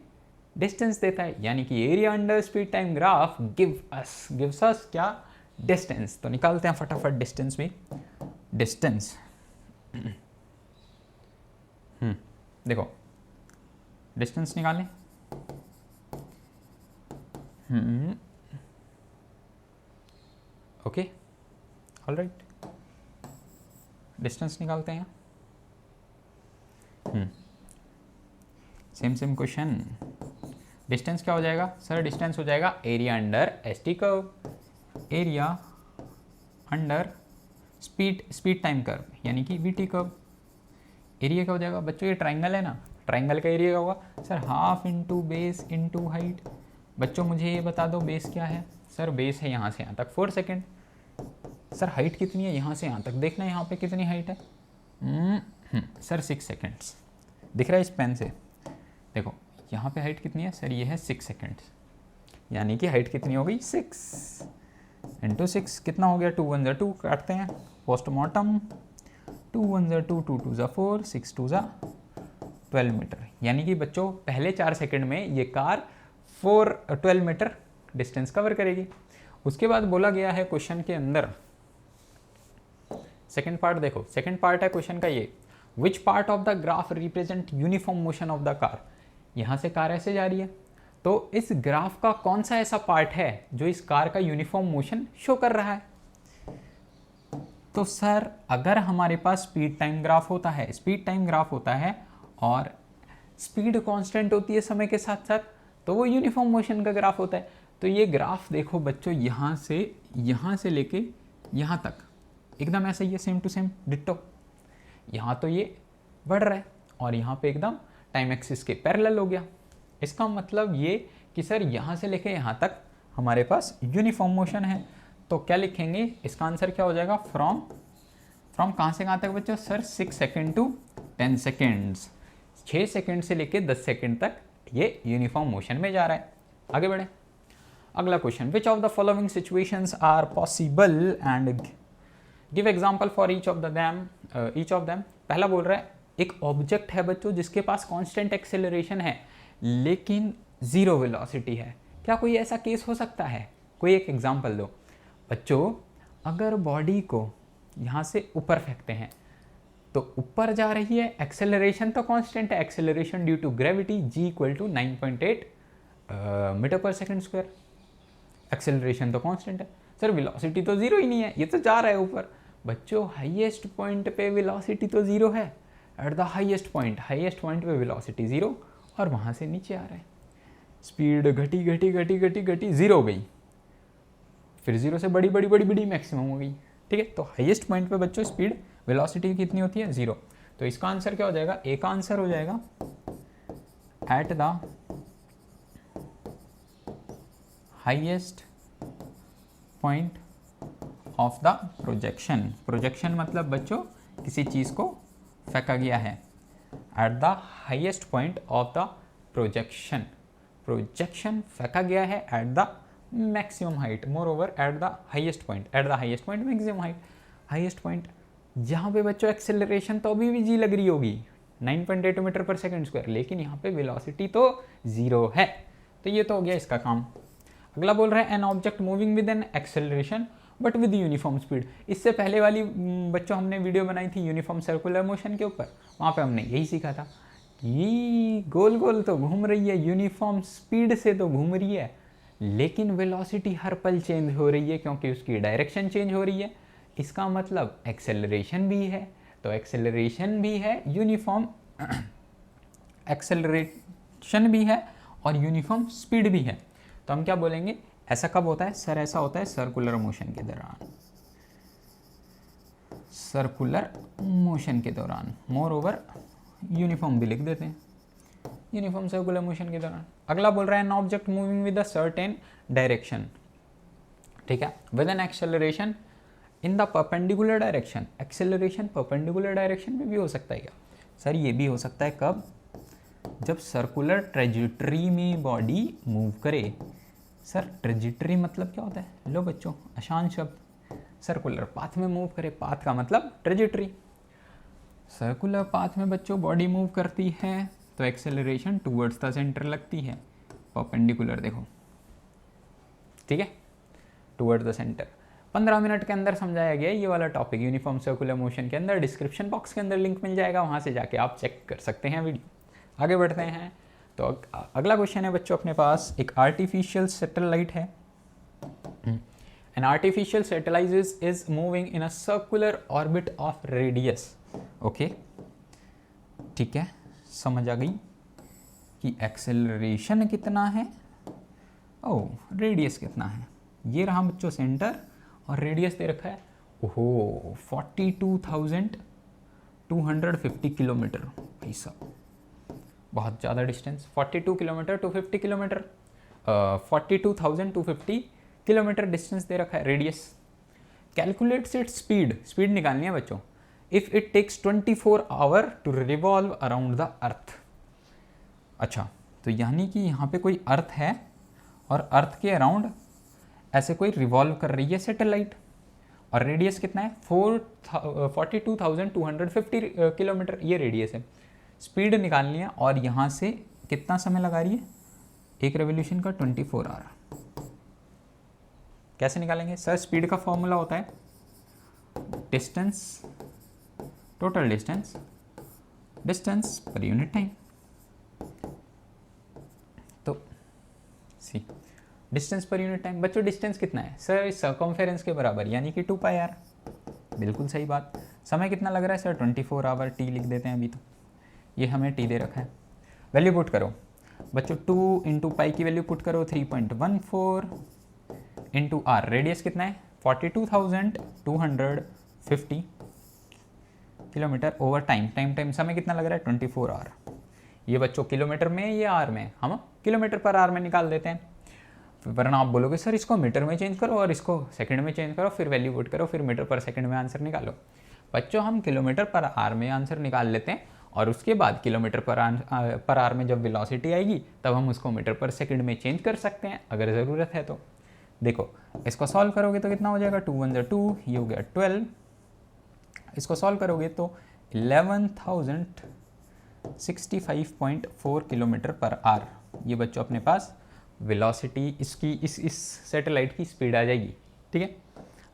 डिस्टेंस देता है, यानी कि area under speed time graph gives us क्या, डिस्टेंस। तो निकालते हैं फटाफट डिस्टेंस भी, डिस्टेंस देखो डिस्टेंस निकालें, ओके ऑलराइट, डिस्टेंस निकालते हैं। सेम क्वेश्चन, डिस्टेंस क्या हो जाएगा सर, डिस्टेंस हो जाएगा area under ST curve, area under speed time curve, यानी कि वीटी कर्व। एरिया क्या हो जाएगा बच्चों, ये ट्राइंगल है ना, ट्राइंगल का एरिया क्या होगा sir, half into base into height. बच्चों मुझे ये बता दो बेस क्या है, सर बेस है यहाँ से यहाँ तक 4 सेकेंड। सर हाइट कितनी है यहाँ से यहाँ तक, देखना यहाँ पे कितनी हाइट है, सर 6 सेकेंड्स, दिख रहा है इस पेन से, देखो यहाँ पे हाइट कितनी है सर, ये है 6 सेकेंड्स, यानी कि हाइट कितनी हो गई 6 इंटू 6, कितना हो गया 2 1 ज़ा 2, काटते हैं पोस्टमार्टम, 2 1 ज़ा 2, 2 2 ज़ा 4, 6 2 ज़ा 12 मीटर। यानी कि बच्चों पहले 4 सेकेंड में ये कार 12 मीटर डिस्टेंस कवर करेगी। उसके बाद बोला गया है क्वेश्चन के अंदर, सेकेंड पार्ट देखो, सेकेंड पार्ट है क्वेश्चन का ये, which part of the graph represent uniform motion of the car. यहाँ से कार ऐसे जा रही है, तो इस ग्राफ का कौन सा ऐसा पार्ट है जो इस कार का यूनिफॉर्म मोशन शो कर रहा है। तो सर अगर हमारे पास स्पीड टाइम ग्राफ होता है, स्पीड टाइम ग्राफ होता है और स्पीड कांस्टेंट होती है समय के साथ साथ, तो वो यूनिफॉर्म मोशन का ग्राफ होता है। तो ये ग्राफ देखो बच्चों, यहाँ से लेके यहाँ तक एकदम ऐसा ही है, सेम टू सेम डिट्टो। यहाँ तो ये बढ़ रहा है और यहाँ पे एकदम टाइम एक्सिस के पैरेलल हो गया। इसका मतलब ये कि सर यहाँ से लेके यहाँ तक हमारे पास यूनिफॉर्म मोशन है। तो क्या लिखेंगे, इसका आंसर क्या हो जाएगा, फ्रॉम कहाँ से कहाँ तक बच्चों, sir 6 second to 10 seconds, 6 second से लेके 10 सेकेंड तक ये यूनिफॉर्म मोशन में जा रहा है। आगे बढ़े, अगला question, which of the following situations are possible and give example for each of them. पहला बोल रहा है एक ऑब्जेक्ट है बच्चों जिसके पास कांस्टेंट एक्सेलरेशन है लेकिन जीरो वेलोसिटी है। क्या कोई ऐसा केस हो सकता है, कोई एक एग्जाम्पल दो। बच्चों अगर बॉडी को यहाँ से ऊपर फेंकते हैं तो ऊपर जा रही है, एक्सेलरेशन तो कांस्टेंट है, acceleration due to gravity g equal to 9.8 metre per second square, acceleration तो कांस्टेंट है। सर वेलोसिटी तो जीरो ही नहीं है, ये तो जा रहा है ऊपर। बच्चों हाईएस्ट पॉइंट पे वेलोसिटी तो जीरो है, एट द हाईएस्ट पॉइंट पे वेलोसिटी जीरो, और वहाँ से नीचे आ रहा है, स्पीड घटी घटी घटी घटी घटी जीरो हो गई, फिर जीरो से बड़ी बड़ी बड़ी बड़ी मैक्सिमम हो गई। ठीक है, तो हाईएस्ट पॉइंट पे बच्चों स्पीड वेलोसिटी कितनी होती है, जीरो। तो इसका आंसर क्या हो जाएगा, ए का आंसर हो जाएगा eight the highest point of the projection. Projection मतलब बच्चों किसी चीज को फेंका गया है, at the highest point of the projection, projection फेंका गया है at the maximum height, more over eight the highest point maximum height, highest point जहाँ पे बच्चों एक्सेलरेशन तो अभी भी जी लग रही होगी 9.8 मीटर पर सेकेंड स्क्वायर, लेकिन यहाँ पे वेलोसिटी तो जीरो है। तो ये तो हो गया इसका काम। अगला बोल रहा है an object moving with an acceleration but with uniform speed. इससे पहले वाली बच्चों हमने वीडियो बनाई थी यूनिफॉर्म सर्कुलर मोशन के ऊपर, वहाँ पे हमने यही सीखा था कि गोल गोल तो घूम रही है, यूनिफॉर्म स्पीड से तो घूम रही है, लेकिन वेलोसिटी हर पल चेंज हो रही है क्योंकि उसकी डायरेक्शन चेंज हो रही है। इसका मतलब एक्सेलरेशन भी है, तो एक्सेलरेशन भी है, यूनिफॉर्म एक्सेलरेशन भी है और यूनिफॉर्म स्पीड भी है। तो हम क्या बोलेंगे, ऐसा कब होता है सर, ऐसा होता है सर्कुलर मोशन के दौरान, सर्कुलर मोशन के दौरान, मोर ओवर यूनिफॉर्म भी लिख देते हैं, यूनिफॉर्म सर्कुलर मोशन के दौरान। अगला बोल रहा है an object moving with a certain direction, ठीक है, with an acceleration in the perpendicular direction. Acceleration perpendicular direction में भी हो सकता है क्या सर, ये भी हो सकता है कब, जब सर्कुलर ट्रेजेक्टरी में बॉडी मूव करे। सर ट्रेजेक्टरी मतलब क्या होता है, लो बच्चों आसान शब्द, सर्कुलर पाथ में मूव करे, पाथ का मतलब ट्रेजेक्टरी। सर्कुलर पाथ में बच्चों बॉडी मूव करती है तो एक्सेलरेशन टूवर्ड्स द सेंटर लगती है, परपेंडिकुलर देखो, ठीक है, टूवर्ड्स द सेंटर। 15 मिनट के अंदर समझाया गया ये वाला टॉपिक यूनिफॉर्म सर्कुलर मोशन के अंदर, डिस्क्रिप्शन बॉक्स के अंदर लिंक मिल जाएगा, वहाँ से जाके आप चेक कर सकते हैं वीडियो। आगे बढ़ते हैं, तो अगला क्वेश्चन है बच्चों अपने पास, एक आर्टिफिशियल सैटेलाइट है, an artificial satellite is moving in a circular orbit of radius. Okay ठीक है, समझ आ गई कि एक्सेलरेशन कितना है, ओ रेडियस कितना है। ये रहा बच्चों सेंटर और रेडियस दे रखा है, ओहो 42,250 किलोमीटर, भाई साहब बहुत ज़्यादा distance, 42 kilometre 250 kilometre, 42,250 kilometre distance दे रखा है, radius. Calculates its speed, speed निकालनी है बच्चों, if it takes 24 hour to revolve around the earth. अच्छा, तो यानी कि यहाँ पे कोई अर्थ है और अर्थ के अराउंड ऐसे कोई रिवॉल्व कर रही है सैटेलाइट, और रेडियस कितना है 42,250 किलोमीटर, ये रेडियस है। स्पीड निकालनी है और यहाँ से कितना समय लगा रही है, एक रेवोल्यूशन का 24 आवर। कैसे निकालेंगे सर, स्पीड का फॉर्मूला होता है distance, total distance, distance per unit time. तो सी डिस्टेंस पर यूनिट टाइम, बच्चों डिस्टेंस कितना है सर, सर्कमफेरेंस के बराबर यानी कि 2πr, बिल्कुल सही बात। समय कितना लग रहा है सर, 24 आवर, टी लिख देते हैं अभी, तो ये हमें टी दे रखा है, वैल्यू पुट करो। बच्चों 2 इंटू पाई की वैल्यू पुट करो 3.14 इंटू आर, रेडियस कितना है 42,250 किलोमीटर ओवर टाइम समय कितना लग रहा है 24 आवर। ये बच्चों किलोमीटर में या आर में, हम किलोमीटर पर आवर में निकाल देते हैं। वरना आप बोलोगे सर इसको मीटर में चेंज करो और इसको सेकंड में चेंज करो, फिर वैल्यू पुट करो, फिर मीटर पर सेकंड में आंसर निकालो। बच्चों हम किलोमीटर पर आवर में आंसर निकाल लेते हैं और उसके बाद किलोमीटर पर आवर में जब वेलोसिटी आएगी तब हम उसको मीटर पर सेकंड में चेंज कर सकते हैं अगर ज़रूरत है तो। देखो इसको सॉल्व करोगे तो कितना हो जाएगा 2 1 2, ये हो गया 12। इसको सॉल्व करोगे तो 11,065.4 किलोमीटर पर आवर, ये बच्चों अपने पास वेलोसिटी इसकी इस सैटेलाइट की स्पीड आ जाएगी। ठीक है,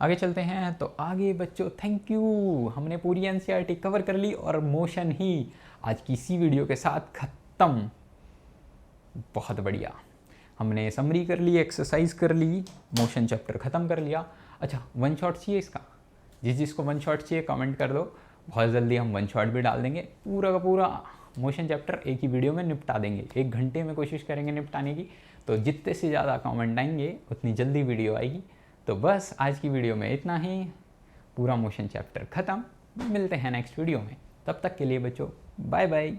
आगे चलते हैं। तो आगे बच्चों थैंक यू, हमने पूरी एनसीईआरटी कवर कर ली और मोशन ही आज की इसी वीडियो के साथ ख़त्म। बहुत बढ़िया, हमने समरी कर ली, एक्सरसाइज कर ली, मोशन चैप्टर ख़त्म कर लिया। अच्छा वन शॉट चाहिए इसका, जिसको वन शॉट चाहिए कमेंट कर दो, बहुत जल्दी हम वन शॉट भी डाल देंगे। पूरा का पूरा मोशन चैप्टर एक ही वीडियो में निपटा देंगे, 1 घंटे में कोशिश करेंगे निपटाने की। तो जितने से ज़्यादा कमेंट आएंगे उतनी जल्दी वीडियो आएगी। तो बस आज की वीडियो में इतना ही, पूरा मोशन चैप्टर ख़त्म। मिलते हैं नेक्स्ट वीडियो में, तब तक के लिए बच्चों बाय बाय।